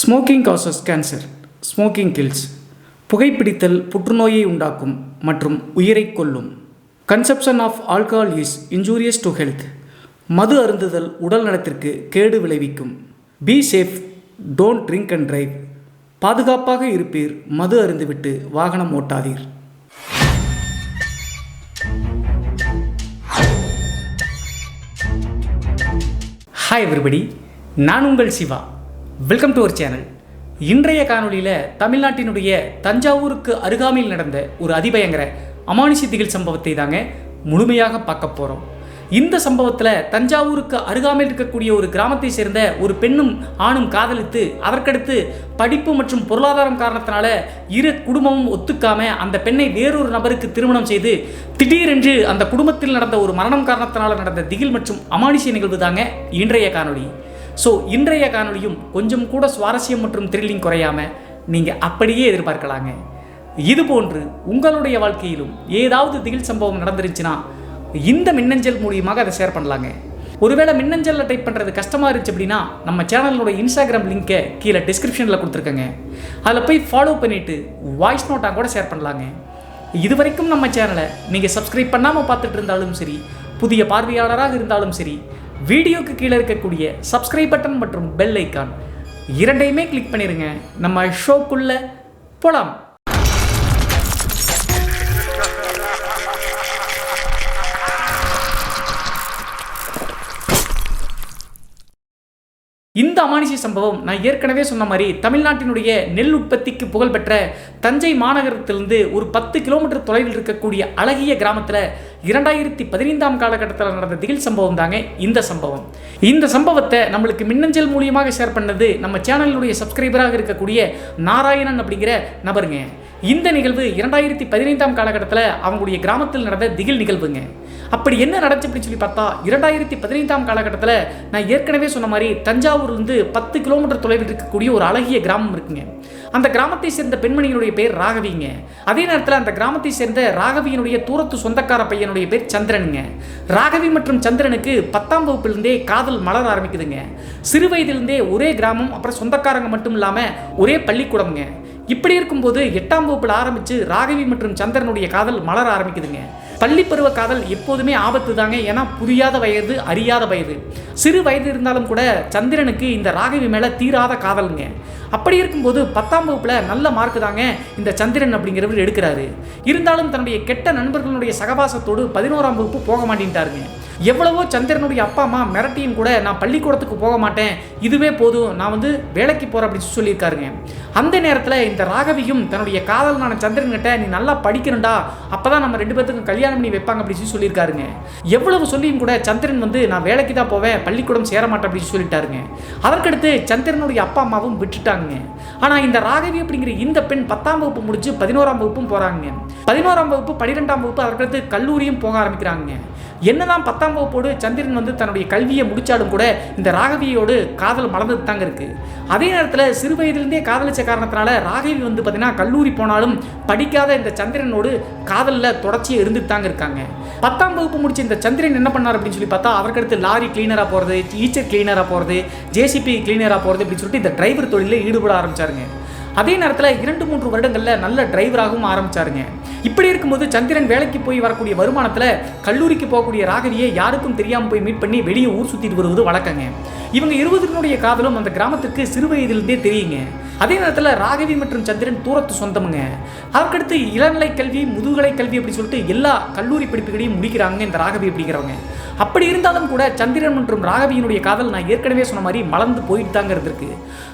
Smoking causes cancer. Smoking kills. புகைப்பிடித்தல் புற்றுநோயை உண்டாக்கும் மற்றும் உயிரை கொல்லும். Consumption of alcohol is injurious to health. மது அருந்துதல் உடல் நலத்திற்கு கேடு விளைவிக்கும். Be safe, don't drink and drive. பாதுகாப்பாக இருப்பீர், மது அருந்துவிட்டு வாகனம் ஓட்டாதீர். ஹாய் எவ்ரிபடி, நான் உங்கள் Siva. Welcome to our channel. இன்றைய காணொலியில் தமிழ்நாட்டினுடைய தஞ்சாவூருக்கு அருகாமையில் நடந்த ஒரு அதிபயங்கர அமானுஷ திகில் சம்பவத்தை தாங்க முழுமையாக பார்க்க போகிறோம். இந்த சம்பவத்தில் தஞ்சாவூருக்கு அருகாமையில் இருக்கக்கூடிய ஒரு கிராமத்தை சேர்ந்த ஒரு பெண்ணும் ஆணும் காதலித்து அதற்கடுத்து படிப்பு மற்றும் பொருளாதாரம் காரணத்தினால இரு குடும்பமும் ஒத்துக்காம அந்த பெண்ணை வேறொரு நபருக்கு திருமணம் செய்து திடீரென்று அந்த குடும்பத்தில் நடந்த ஒரு மரணம் காரணத்தினால நடந்த திகில் மற்றும் அமானுஷ நிகழ்வு தாங்க இன்றைய காணொலி. ஸோ இன்றைய காணொலியும் கொஞ்சம் கூட சுவாரஸ்யம் மற்றும் த்ரில்லிங் குறையாமல் நீங்கள் அப்படியே எதிர்பார்க்கலாங்க. இதுபோன்று உங்களுடைய வாழ்க்கையிலும் ஏதாவது திகில் சம்பவம் நடந்துருச்சுன்னா இந்த மின்னஞ்சல் மூலியமாக அதை ஷேர் பண்ணலாங்க. ஒருவேளை மின்னஞ்சலில் டைப் பண்ணுறது கஷ்டமாக இருந்துச்சு அப்படின்னா நம்ம சேனலோட இன்ஸ்டாகிராம் லிங்கை கீழே டிஸ்கிரிப்ஷனில் கொடுத்துருக்கேங்க. அதில் போய் ஃபாலோ பண்ணிவிட்டு வாய்ஸ் நோட்டாக கூட ஷேர் பண்ணலாங்க. இது வரைக்கும் நம்ம சேனலை நீங்கள் சப்ஸ்கிரைப் பண்ணாமல் பார்த்துட்டு இருந்தாலும் சரி, புதிய பார்வையாளராக இருந்தாலும் சரி, வீடியோக்கு கீழே இருக்கக்கூடிய சப்ஸ்கிரைப் பட்டன் மற்றும் பெல் ஐக்கான் இரண்டையுமே கிளிக் பண்ணிடுங்க. நம்ம ஷோக்குள்ளே போகலாம். இந்த அமானுஷ சம்பவம் நான் ஏற்கனவே சொன்ன மாதிரி தமிழ்நாட்டினுடைய நெல் உற்பத்திக்கு புகழ்பெற்ற தஞ்சை மாநகரத்திலிருந்து ஒரு 10 கிலோமீட்டர் தொலைவில் இருக்கக்கூடிய அழகிய கிராமத்தில் 2015 காலகட்டத்தில் நடந்த திகில் சம்பவம் தாங்க இந்த சம்பவம். இந்த சம்பவத்தை நம்மளுக்கு மின்னஞ்சல் மூலியமாக ஷேர் பண்ணது நம்ம சேனலுடைய சப்ஸ்கிரைபராக இருக்கக்கூடிய நாராயணன் அப்படிங்கிற நபருங்க. இந்த நிகழ்வு 2015 காலகட்டத்தில் அவங்களுடைய கிராமத்தில் நடந்த திகில் நிகழ்வுங்க. அப்படி என்ன நடந்துச்சு அப்படின்னு சொல்லி பார்த்தா 2015 காலகட்டத்தில் நான் ஏற்கனவே சொன்ன மாதிரி தஞ்சாவூர்லேருந்து 10 கிலோமீட்டர் தொலைவில் இருக்கக்கூடிய ஒரு அழகிய கிராமம் இருக்குங்க. அந்த கிராமத்தை சேர்ந்த பெண்மணியினுடைய பேர் ராகவிங்க. அதே நேரத்தில் அந்த கிராமத்தை சேர்ந்த ராகவியினுடைய தூரத்து சொந்தக்கார பையனுடைய பேர் சந்திரனுங்க. ராகவி மற்றும் சந்திரனுக்கு 10ஆம் வகுப்பிலிருந்தே காதல் மலர ஆரம்பிக்குதுங்க. சிறு வயதிலிருந்தே ஒரே கிராமம், அப்புறம் சொந்தக்காரங்க மட்டும் இல்லாமல் ஒரே பள்ளிக்கூடம்ங்க. இப்படி இருக்கும்போது 8ஆம் வகுப்பில் ஆரம்பித்து ராகவி மற்றும் சந்திரனுடைய காதல் மலர ஆரம்பிக்குதுங்க. பள்ளி பருவ காதல் எப்போதுமே ஆபத்து தாங்க. ஏன்னா புரியாத வயது, அறியாத வயது. சிறு வயது இருந்தாலும் கூட சந்திரனுக்கு இந்த ராகவி மேலே தீராத காதலுங்க. அப்படி இருக்கும்போது 10ஆம் வகுப்பில் நல்ல மார்க்கு தாங்க இந்த சந்திரன் அப்படிங்கிறவர் எடுக்கிறாரு. இருந்தாலும் தன்னுடைய கெட்ட நண்பர்களுடைய சகவாசத்தோடு 11ஆம் வகுப்பு போக மாட்டேன்ட்டாருங்க. எவ்வளவோ சந்திரனுடைய அப்பா அம்மா மிரட்டியும் கூட நான் பள்ளிக்கூடத்துக்கு போக மாட்டேன், இதுவே போதும், நான் வேலைக்கு போகிறேன் அப்படின்னு சொல்லியிருக்காருங்க. அந்த நேரத்தில் இந்த ராகவியும் தன்னுடைய காதலனான சந்திரன்கிட்ட நீ நல்லா படிக்கணும்டா, அப்போ தான் நம்ம 2 பேத்துக்கும் கல்யாணம் பண்ணி வைப்பாங்க அப்படின்னு சொல்லியிருக்காருங்க. எவ்வளவு சொல்லியும் கூட சந்திரன் நான் வேலைக்கு தான் போவேன், பள்ளிக்கூடம் சேர மாட்டேன் அப்படின்னு சொல்லிட்டாருங்க. அதற்கடுத்து சந்திரனுடைய அப்பா அம்மாவும் விட்டுட்டாங்க. ஆனால் இந்த ராகவி அப்படிங்கிற இந்த பெண் 10ஆம் வகுப்பு முடிச்சு 11ஆம் வகுப்பும் போகிறாங்க. 11ஆம் வகுப்பு 12ஆம் வகுப்பு அதற்கடுத்து கல்லூரியும் போக ஆரம்பிக்கிறாங்க. என்னதான் 10ஆம் வகுப்போடு சந்திரன் தன்னுடைய கல்வியை முடிச்சாலும் கூட இந்த ராகவியோடு காதல் மலர்ந்து தாங்க இருக்கு. அதே நேரத்தில் சிறு வயதிலிருந்தே காதலிச்ச காரணத்தினால ராகவி பார்த்தீங்கன்னா கல்லூரி போனாலும் படிக்காத இந்த சந்திரனோடு காதலில் தொடர்ச்சியாக இருந்துட்டு தாங்க இருக்காங்க. 10ஆம் வகுப்பு முடிச்ச இந்த சந்திரன் என்ன பண்ணார் அப்படின்னு சொல்லி பார்த்தா அதற்கடுத்து லாரி கிளீனராக போகிறது, டீச்சர் கிளீனராக போகிறது, ஜேசிபி கிளீனராக போகிறது அப்படின்னு சொல்லிட்டு இந்த டிரைவர் தொழிலில் ஈடுபட ஆரம்பிச்சாருங்க. அதே நேரத்தில் 2-3 வருடங்களில் நல்ல டிரைவராகவும் ஆரம்பித்தாருங்க. இப்படி இருக்கும்போது சந்திரன் வேலைக்கு போய் வரக்கூடிய வருமானத்தில் கல்லூரிக்கு போகக்கூடிய ராகவியை யாருக்கும் தெரியாமல் போய் மீட் பண்ணி வெளியே ஊர் சுற்றிட்டு வருவது வழக்கங்க. இவங்க 20 காதலும் அந்த கிராமத்துக்கு சிறு வயதிலிருந்தே தெரியுங்க. அதே நேரத்தில் ராகவி மற்றும் சந்திரன் தூரத்து சொந்தமுங்க. அதற்கடுத்து இளநிலை கல்வி, முதுகலை கல்வி அப்படின்னு சொல்லிட்டு எல்லா கல்லூரி படிப்புகளையும் முடிக்கிறாங்க இந்த ராகவி அப்படிங்கிறவங்க. அப்படி இருந்தாலும் கூட சந்திரன் மற்றும் ராகவியினுடைய காதல் நான் ஏற்கனவே சொன்ன மாதிரி மலர்ந்து போயிட்டு தாங்க இருந்திருக்கு.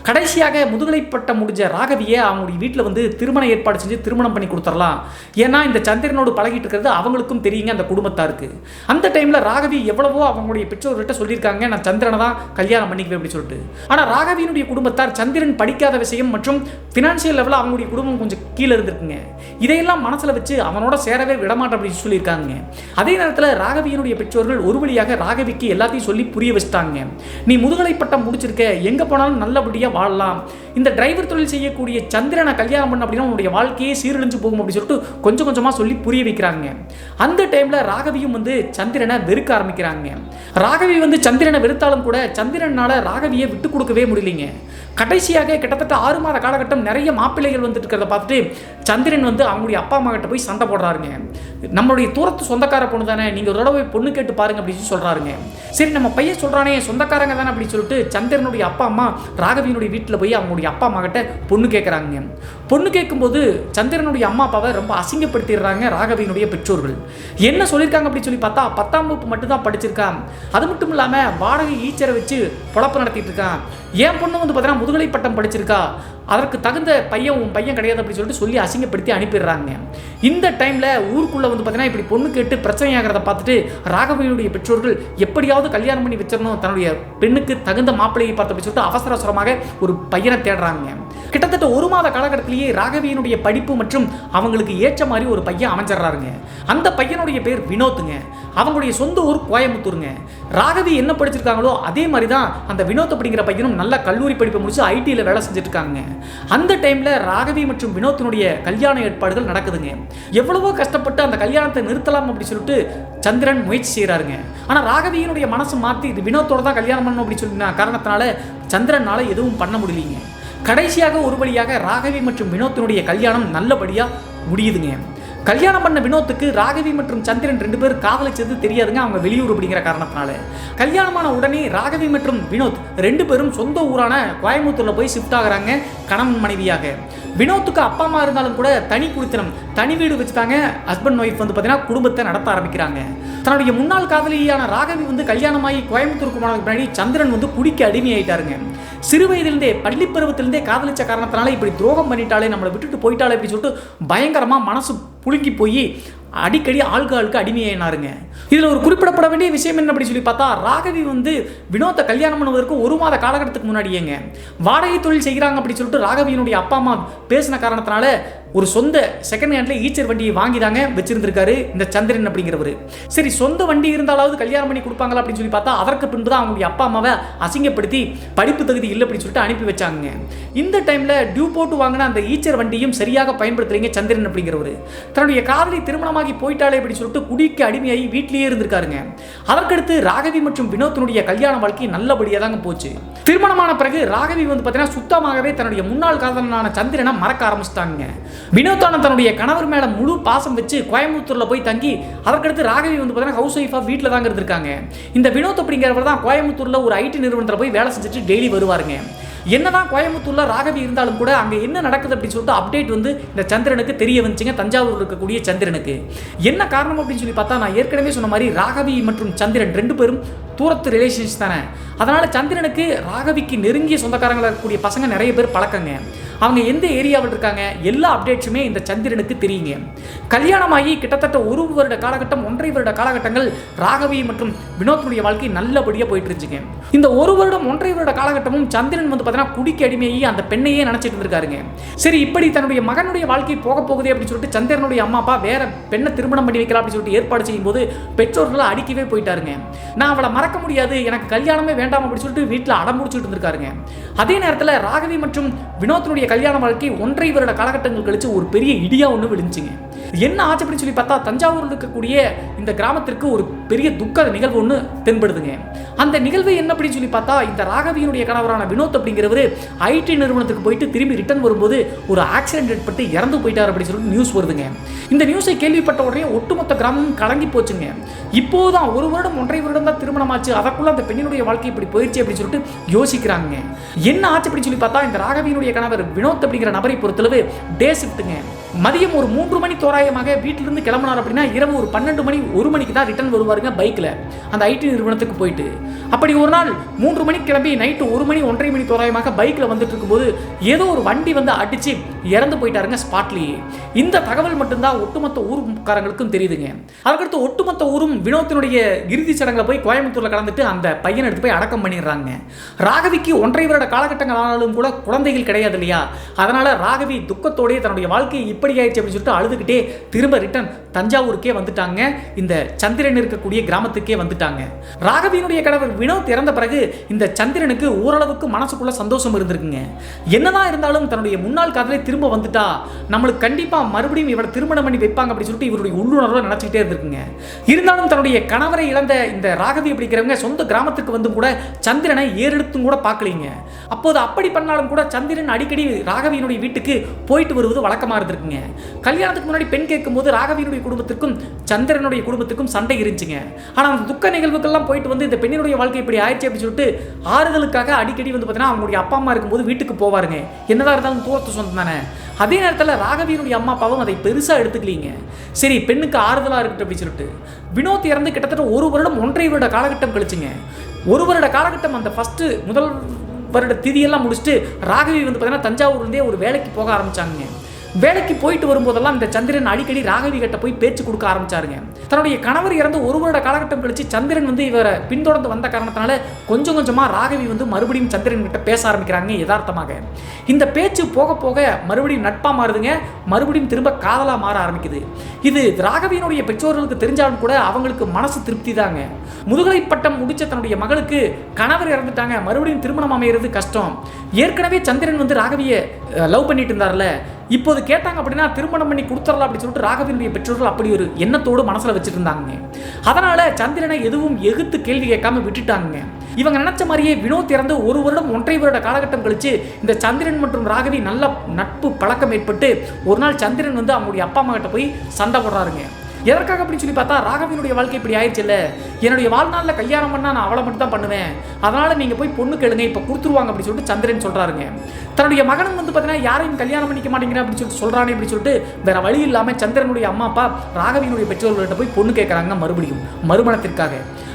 கடைசியாக முதுகலை பட்டம் முடிஞ்ச ராகவியை அவங்களுடைய வீட்டில் திருமண ஏற்பாடு செஞ்சு திருமணம் பண்ணி கொடுத்துடலாம். ஏன்னா இந்த சந்திரனோடு பழகிட்டு இருக்கிறது அவங்களுக்கும் தெரியுங்க, அந்த குடும்பத்தாருக்கு. அந்த டைமில் ராகவி எவ்வளவோ அவங்களுடைய பெற்றோர்கிட்ட சொல்லியிருக்காங்க, நான் சந்திரனை தான் கல்யாணம் பண்ணிக்குவேன் அப்படின்னு சொல்லிட்டு. ஆனால் ராகவியினுடைய குடும்பத்தார் சந்திரன் படிக்காத விஷயம் மற்றும் ஃபினான்ஷியல் லெவலில் அவங்களுடைய குடும்பம் கொஞ்சம் கீழே இருந்திருக்குங்க. இதையெல்லாம் மனசில் வச்சு அவனோட சேரவே விடமாட்டேன் அப்படின்னு சொல்லியிருக்காங்க. அதே நேரத்தில் ராகவியினுடைய பெற்றோர்கள் ஒரு வழியாக ராகவிக்கு எல்லாத்தையும் சொல்லி புரிய வச்சுட்டாங்க. நீ முதுகலை பட்டம் முடிச்சிருக்க, எங்கே போனாலும் நல்லபடியாக வாழலாம், இந்த டிரைவர் தொழில் செய்யக்கூடிய சந்திரனை கல்யாணம் பண்ண அப்படின்னா உன்னுடைய வாழ்க்கையே சீரழிஞ்சு போகும் அப்படின்னு சொல்லிட்டு கொஞ்சம் கொஞ்சமாக சொல்லி புரிய வைக்கிறாங்க. அந்த டைமில் ராகவியும் சந்திரனை வெறுக்க ஆரம்பிக்கிறாங்க. ராகவி சந்திரனை வெறுத்தாலும் கூட சந்திரனால ராகவியை விட்டு கொடுக்கவே முடியலைங்க. கடைசியாக கிட்டத்தட்ட 6 மாத காலகட்டம் நிறைய மாப்பிள்ளைகள் வந்துட்டு இருக்கிறத பார்த்துட்டு சந்திரன் வந்து அவங்களுடைய அப்பா அம்மா கிட்ட போய் சண்டை போடுறாருங்க. நம்மளுடைய தூரத்து சொந்தக்கார பொண்ணு தானே, நீங்கள் ஒரு தடவை பொண்ணு கேட்டு பாருங்க அப்படின்னு சொல்கிறாருங்க. சரி நம்ம பையன் சொல்கிறானே சொந்தக்காரங்க தானே அப்படின்னு சொல்லிட்டு சந்திரனுடைய அப்பா அம்மா ராகவியினுடைய வீட்டில் போய் அவங்களுடைய அப்பா அம்மா கிட்ட பொண்ணு கேட்குறாங்க. பொண்ணு கேட்கும்போது சந்திரனுடைய அம்மா அப்பாவை ரொம்ப அசிங்கப்படுத்திடுறாங்க ராகவியினுடைய பெற்றோர்கள். என்ன சொல்லியிருக்காங்க அப்படின்னு சொல்லி பார்த்தா 10ஆம் வகுப்பு மட்டும் தான் படிச்சிருக்கான், அது மட்டும் இல்லாமல் வாடகை ஈச்சரை வச்சு பொழப்பு நடத்திட்டு இருக்கான், என் பொண்ணு வந்து பார்த்தீங்கன்னா முதுகலை பட்டம் படிச்சிருக்கா, அதற்கு தகுந்த பையன் உன் பையன் கிடையாது அப்படின்னு சொல்லிட்டு சொல்லி அசிங்கப்படுத்தி அனுப்பிடுறாங்க. இந்த டைமில் ஊருக்குள்ளே வந்து பார்த்தீங்கன்னா இப்படி பொண்ணு கேட்டு பிரச்சனையாகிறத பார்த்துட்டு ராகவியினுடைய பெற்றோர்கள் எப்படியாவது கல்யாணம் பண்ணி வச்சிடணும், தன்னுடைய பெண்ணுக்கு தகுந்த மாப்பிள்ளையை பார்த்து அப்படி சொல்லிட்டு அவசர அவசரமாக ஒரு பையனை தேடுறாங்க. கிட்டத்தட்ட 1 மாத காலகட்டத்திலேயே ராகவியினுடைய படிப்பு மற்றும் அவங்களுக்கு ஏற்ற மாதிரி ஒரு பையன் அமைஞ்சிடறாருங்க. அந்த பையனுடைய பேர் வினோத்துங்க. அவங்களுடைய சொந்த ஊர் கோயம்புத்தூருங்க. ராகவி என்ன படிச்சிருக்காங்களோ அதே மாதிரி தான் அந்த வினோத் அப்படிங்கிற பையனும் நல்ல கல்லூரி படிப்பை முடிச்சு ஐடியில் வேலை செஞ்சுட்டு இருக்காங்க. அந்த டைமில் ராகவி மற்றும் வினோத்தினுடைய கல்யாண ஏற்பாடுகள் நடக்குதுங்க. எவ்வளவோ கஷ்டப்பட்டு அந்த கல்யாணத்தை நிறுத்தலாம் அப்படின்னு சொல்லிட்டு சந்திரன் முயற்சி செய்கிறாருங்க. ஆனால் ராகவியினுடைய மனசு மாற்றி இது வினோத்தோட தான் கல்யாணம் பண்ணணும் அப்படின்னு சொல்லி காரணத்தினால சந்திரனால் எதுவும் பண்ண முடியலைங்க. கடைசியாக ஒரு வழியாக ராகவி மற்றும் வினோத்தினுடைய கல்யாணம் நல்லபடியாக முடியுதுங்க. கல்யாணம் பண்ண வினோத்துக்கு ராகவி மற்றும் சந்திரன் 2 பேர் காதலிச்சது தெரியாதுங்க, அவங்க வெளியூர் அப்படிங்கிற காரணத்தினால. கல்யாணமான உடனே ராகவி மற்றும் வினோத் 2 பேரும் சொந்த ஊரான கோயம்புத்தூரில் போய் ஷிஃப்ட் ஆகுறாங்க கணவன் மனைவியாக. வினோத்துக்கு அப்பா அம்மா இருந்தாலும் கூட தனி குடித்தனம், தனி வீடு வச்சுட்டாங்க. ஹஸ்பண்ட் ஒய்ஃப் வந்து பார்த்தீங்கன்னா குடும்பத்தை நடத்த ஆரம்பிக்கிறாங்க. தன்னுடைய முன்னாள் காதலியான ராகவி வந்து கல்யாணமாகி கோயம்புத்தூருக்கு போனதுக்கு முன்னாடி சந்திரன் வந்து குடிக்க அடிமையாயிட்டாருங்க. சிறு வயதிலிருந்தே பள்ளி பருவத்திலிருந்தே காதலிச்ச காரணத்தினால இப்படி துரோகம் பண்ணிட்டாலே, நம்மளை விட்டுட்டு போயிட்டாலே அப்படின்னு சொல்லிட்டு பயங்கரமாக மனசு புழுங்கி போய் அடிக்கடி ஆளுக்கு அடிமையானாருங்க. இதில் ஒரு குறிப்பிடப்பட வேண்டிய விஷயம் என்ன அப்படி சொல்லி பார்த்தா, ராகவி வந்து வினோத்தை கல்யாணம் பண்ணுவதற்கு 1 மாத காலகட்டத்துக்கு முன்னாடியேங்க வாடகை தொழில் செய்கிறாங்க அப்படின்னு சொல்லிட்டு ராகவியினுடைய அப்பா அம்மா பேசின காரணத்தினால ஒரு சொந்த செகண்ட் ஹேண்டில் ஈச்சர் வண்டியை வாங்கி தாங்க வச்சிருந்திருக்காரு இந்த சந்திரன் அப்படிங்கிறவர். சரி சொந்த வண்டி இருந்தாலாவது கல்யாணம் பண்ணி கொடுப்பாங்களா அப்படின்னு சொல்லி பார்த்தா அதற்கு பின்பு தான் அவங்களுடைய அப்பா அம்மாவை அசிங்கப்படுத்தி படிப்பு தகுதி இல்லை அப்படின்னு சொல்லிட்டு அனுப்பி வச்சாங்க. இந்த டைமில் டியூ போட்டு வாங்கின அந்த ஈச்சர் வண்டியும் சரியாக பயன்படுத்துறீங்க சந்திரன் அப்படிங்கிறவர். தன்னுடைய காதலி திருமணமாகி போயிட்டாலே அப்படின்னு சொல்லிட்டு குடிக்கு அடிமையாகி வீட்டிலேயே இருந்திருக்காருங்க. அதற்கடுத்து ராகவி மற்றும் வினோத்தினுடைய கல்யாண வாழ்க்கை நல்லபடியாக தாங்க போச்சு. திருமணமான பிறகு ராகவி வந்து பார்த்தீங்கன்னா சுத்தமாகவே தன்னுடைய முன்னாள் காதலனான சந்திரனை மறக்க ஆரம்பிச்சிட்டாங்க. வினோத்தான தன்னுடைய கணவர் மேல முழு பாசம் வச்சு கோயம்புத்தூர்ல போய் தங்கி அதற்கடுத்து ராகவி வந்து பார்த்தீங்கன்னா ஹவுஸ் ஒய்ஃபா வீட்டில் தாங்க இருந்திருக்காங்க. இந்த வினோத் அப்படிங்கிறவர் தான் கோயம்புத்தூர்ல ஒரு ஐடி நிறுவனத்தில் போய் வேலை செஞ்சுட்டு டெய்லி வருவாருங்க. என்னதான் கோயம்புத்தூர்ல ராகவி இருந்தாலும் கூட அங்கே என்ன நடக்குது அப்படின்னு சொல்லிட்டு அப்டேட் வந்து இந்த சந்திரனுக்கு தெரிய வந்துச்சுங்க. தஞ்சாவூர் இருக்கக்கூடிய சந்திரனுக்கு என்ன காரணம் அப்படின்னு சொல்லி பார்த்தா, நான் ஏற்கனவே சொன்ன மாதிரி ராகவி மற்றும் சந்திரன் 2 பேரும் தூரத்து ரிலேஷன்ஸ் தானே. அதனால சந்திரனுக்கு ராகவிக்கு நெருங்கிய சொந்தக்காரங்களாக இருக்கக்கூடிய பசங்க நிறைய பேர் பழக்கங்க. அவங்க எந்த ஏரியாவில் இருக்காங்க எல்லா அப்டேட்ஸுமே இந்த சந்திரனுக்கு தெரியுங்க. கல்யாணமாகி கிட்டத்தட்ட 1 வருட காலகட்டம் 1.5 வருட காலகட்டங்கள் ராகவி மற்றும் வினோத்தினுடைய வாழ்க்கை நல்லபடியாக போயிட்டு இருந்துச்சுங்க. இந்த 1 வருடம் 1.5 வருட காலகட்டமும் சந்திரன் வந்து பார்த்தீங்கன்னா குடிக்க அடிமையாகி அந்த பெண்ணையே நினைச்சிட்டு இருந்திருக்காருங்க. சரி இப்படி தன்னுடைய மகனுடைய வாழ்க்கை போக போகுது அப்படின்னு சொல்லிட்டு சந்திரனுடைய அம்மா அப்பா வேற பெண்ணை திருமணம் பண்ணி வைக்கலாம் அப்படின்னு சொல்லிட்டு ஏற்பாடு செய்யும் போது பெற்றோர்களை அடிக்கவே போயிட்டாருங்க. நான் அவளை மறக்க முடியாது, எனக்கு கல்யாணமே வேண்டாம் அப்படின்னு சொல்லிட்டு வீட்டில் அடம்பிடிச்சிட்டு இருந்திருக்காருங்க. அதே நேரத்தில் ராகவி மற்றும் வினோத்தினுடைய கல்யாண வாழ்க்கை 1.5 வருட காலகட்டங்கள் கழிச்சு ஒரு பெரிய இடியா ஒன்று விழுந்துச்சுங்க. என்ன ஆச்சு அப்படின்னு சொல்லி பார்த்தா, தஞ்சாவூரில் இருக்கக்கூடிய இந்த கிராமத்திற்கு ஒரு பெரிய துக்க நிகழ்வு ஒன்று தென்படுதுங்க. அந்த நிகழ்வு என்ன அப்படின்னு சொல்லி பார்த்தா, இந்த ராகவியினுடைய கணவரான வினோத் அப்படிங்கிறவர் ஐடி நிறுவனத்துக்கு போயிட்டு திரும்பி ரிட்டர்ன் வரும்போது ஒரு ஆக்சிடென்ட் ஏற்பட்டு இறந்து போயிட்டார் அப்படின்னு சொல்லிட்டு நியூஸ் வருதுங்க. இந்த நியூஸை கேள்விப்பட்ட உடனே ஒட்டுமொத்த கிராமமும் கலங்கி போச்சுங்க. இப்போதான் 1 வருடம் 1.5 வருடம் தான் திருமணம் ஆச்சு, அதற்குள்ள அந்த பெண்ணினுடைய வாழ்க்கை இப்படி போயிடுச்சு அப்படின்னு சொல்லிட்டு யோசிக்கிறாங்க. என்ன ஆச்சு அப்படின்னு சொல்லி பார்த்தா, இந்த ராகவியினுடைய கணவர் வினோத் அப்படிங்கிற நபரை பொறுத்தளவு டே ஷிஃப்ட்டுங்க. மதியம் ஒரு 3 மணி தோராயமாக வீட்டிலிருந்து கிளம்பினார் அப்படின்னா இரவு ஒரு 12 மணி 1 மணிக்கு தான் ரிட்டர்ன் வருவாருங்க பைக்கில் அந்த ஐடி நிறுவனத்துக்கு போயிட்டு. அப்படி ஒரு நாள் 3 மணிக்கு கிளம்பி நைட்டு 1 மணி 1.5 மணி தோராயமாக பைக்கில் வந்துட்டு இருக்கும்போது ஏதோ ஒரு வண்டி வந்து அடிச்சு இறந்து போயிட்டாருங்க ஸ்பாட்லேயே. இந்த தகவல் மட்டும்தான் ஒட்டுமொத்த ஊருக்காரங்களுக்கும் தெரியுதுங்க. அதுக்கடுத்து ஒட்டுமொத்த ஊரும் வினோத்தினுடைய இறுதி சடங்கில் போய் கோயம்புத்தூரில் கலந்துட்டு அந்த பையனை எடுத்து போய் அடக்கம் பண்ணிடுறாங்க. ராகவிக்கு 1.5 வருட காலகட்டங்கள் ஆனாலும் கூட குழந்தைகள் கிடையாது இல்லையா, அதனால ராகவி துக்கத்தோடய தன்னுடைய வாழ்க்கையை இப்படி ஆயிடுச்சு அப்படின்னு சொல்லிட்டு அழுதுகிட்டே திரும்ப ரிட்டர்ன் தஞ்சாவூருக்கே வந்துட்டாங்க. இந்த சந்திரன் இருக்கக்கூடிய கிராமத்துக்கே வந்துட்டாங்க. ராகவியினுடைய கணவர் வினோத் இறந்த பிறகு இந்த சந்திரனுக்கு ஓரளவுக்கு மனசுக்குள்ள சந்தோஷம் இருந்திருக்குங்க. என்னதான் இருந்தாலும் தன்னுடைய முன்னாள் காதலை திரும்ப வந்துட்டா நம்மளுக்கு கண்டிப்பா மறுபடியும் இவரை திருமணம் பண்ணி வைப்பாங்க அப்படின்னு சொல்லிட்டு இவருடைய உள்ளுணர்வை நினைச்சுக்கிட்டே இருந்திருக்குங்க. இருந்தாலும் தன்னுடைய கணவரை இழந்த இந்த ராகவி அப்படிங்கிறவங்க சொந்த கிராமத்துக்கு வந்து கூட சந்திரனை ஏறெடுத்தும் கூட பார்க்கலீங்க. அப்போது அப்படி பண்ணாலும் கூட சந்திரன் அடிக்கடி ராகவியினுடைய வீட்டுக்கு போயிட்டு வருவது வழக்கமா இருந்திருக்குங்க. கல்யாணத்துக்கு முன்னாடி பெண் கேட்கும்போது ராகவியினுடைய குடும்பத்திற்கும் சந்திரனுடைய குடும்பத்துக்கும் சண்டை இருந்துச்சுங்க. ஆனா அந்த துக்க நிகழ்வுக்கெல்லாம் போயிட்டு வந்து இந்த பெண்ணினுடைய வாழ்க்கை இப்படி ஆயிடுச்சு அப்படின்னு சொல்லிட்டு ஆறுதலுக்காக அடிக்கடி வந்து பார்த்தீங்கன்னா அவங்களுடைய அப்பா அம்மா இருக்கும்போது வீட்டுக்கு போவாருங்க. என்னதான் இருந்தாலும் தூரத்து சொந்தம் தானே. அதே நேரத்தில் ராகவியினுடைய அம்மா அப்பாவும் அதை பெருசா எடுத்துக்கலீங்க. சரி பெண்ணுக்கு ஆறுதலா இருக்கட்டும் அப்படின்னு சொல்லிட்டு வினோத் இறந்து கிட்டத்தட்ட 1 வருடம் 1.5 வருட காலகட்டம் கழிச்சுங்க. 1 வருட காலகட்டம் அந்த முதல் வருட திதியெல்லாம் முடிச்சுட்டு ராகவி வந்து பார்த்தீங்கன்னா தஞ்சாவூர்லேருந்தே ஒரு வேலைக்கு போக ஆரம்பிச்சாங்க. வேலைக்கு போயிட்டு வரும்போதெல்லாம் இந்த சந்திரன் அடிக்கடி ராகவி கிட்ட போய் பேச்சு கொடுக்க ஆரம்பிச்சாருங்க. தன்னுடைய கணவர் இறந்து 1 வருட காலகட்டம் கழிச்சு சந்திரன் வந்து இவரை பின்தொடர்ந்து வந்த காரணத்தினால கொஞ்சம் கொஞ்சமா ராகவி வந்து மறுபடியும் சந்திரன் கிட்ட பேச ஆரம்பிக்கிறாங்க. யதார்த்தமாக இந்த பேச்சு போக போக மறுபடியும் நட்பா மாறுதுங்க. மறுபடியும் திரும்ப காதலா மாற ஆரம்பிக்குது. இது ராகவியினுடைய பெற்றோர்களுக்கு தெரிஞ்சாலும் கூட அவங்களுக்கு மனசு திருப்தி தாங்க. முதுகலை பட்டம் முடிச்ச தன்னுடைய மகளுக்கு கணவர் இறந்துட்டாங்க, மறுபடியும் திருமணம் அமைகிறது கஷ்டம். ஏற்கனவே சந்திரன் வந்து ராகவியை லவ் பண்ணிட்டு இருந்தார்ல, இப்போது கேட்டாங்க அப்படின்னா திருமணம் பண்ணி கொடுத்துடலாம் அப்படின்னு சொல்லிட்டு ராகவியினுடைய பெற்றோர்கள் அப்படி ஒரு எண்ணத்தோடு மனசுல வச்சுட்டு இருந்தாங்க. அதனால சந்திரனை எதுவும் எகுத்து கேள்வி கேட்காம விட்டுட்டாங்க. இவங்க நினைச்ச மாதிரியே வினோத் இறந்து 1 வருடம் 1.5 வருட காலகட்டம் கழிச்சு இந்த சந்திரன் மற்றும் ராகவி நல்ல நட்பு பழக்கம் ஏற்பட்டு ஒரு நாள் சந்திரன் வந்து அவங்களுடைய அப்பா அம்மா கிட்ட போய் சண்டை போடுறாருங்க. எதற்காக அப்படின்னு சொல்லி பார்த்தா ராகவியினுடைய வாழ்க்கை இப்படி ஆயிடுச்சு இல்லை, என்னுடைய வாழ்நாளில் கல்யாணம் பண்ணால் நான் அவளை மட்டும் தான் பண்ணுவேன், அதனால் நீங்கள் போய் பொண்ணு கேளுங்க இப்போ கொடுத்துருவாங்க அப்படின்னு சொல்லிட்டு சந்திரன் சொல்கிறாருங்க. தன்னுடைய மகனும் வந்து பார்த்தீங்கன்னா யாரையும் கல்யாணம் பண்ணிக்க மாட்டேங்கிறேன் அப்படின்னு சொல்லிட்டு சொல்கிறானே அப்படின்னு சொல்லிட்டு வேற வழி இல்லாமல் சந்திரனுடைய அம்மா அப்பா ராகவியினுடைய பெற்றோர்கள்ட்ட போய் பொண்ணு கேட்குறாங்க மறுபடியும் மறுமணத்திற்காக.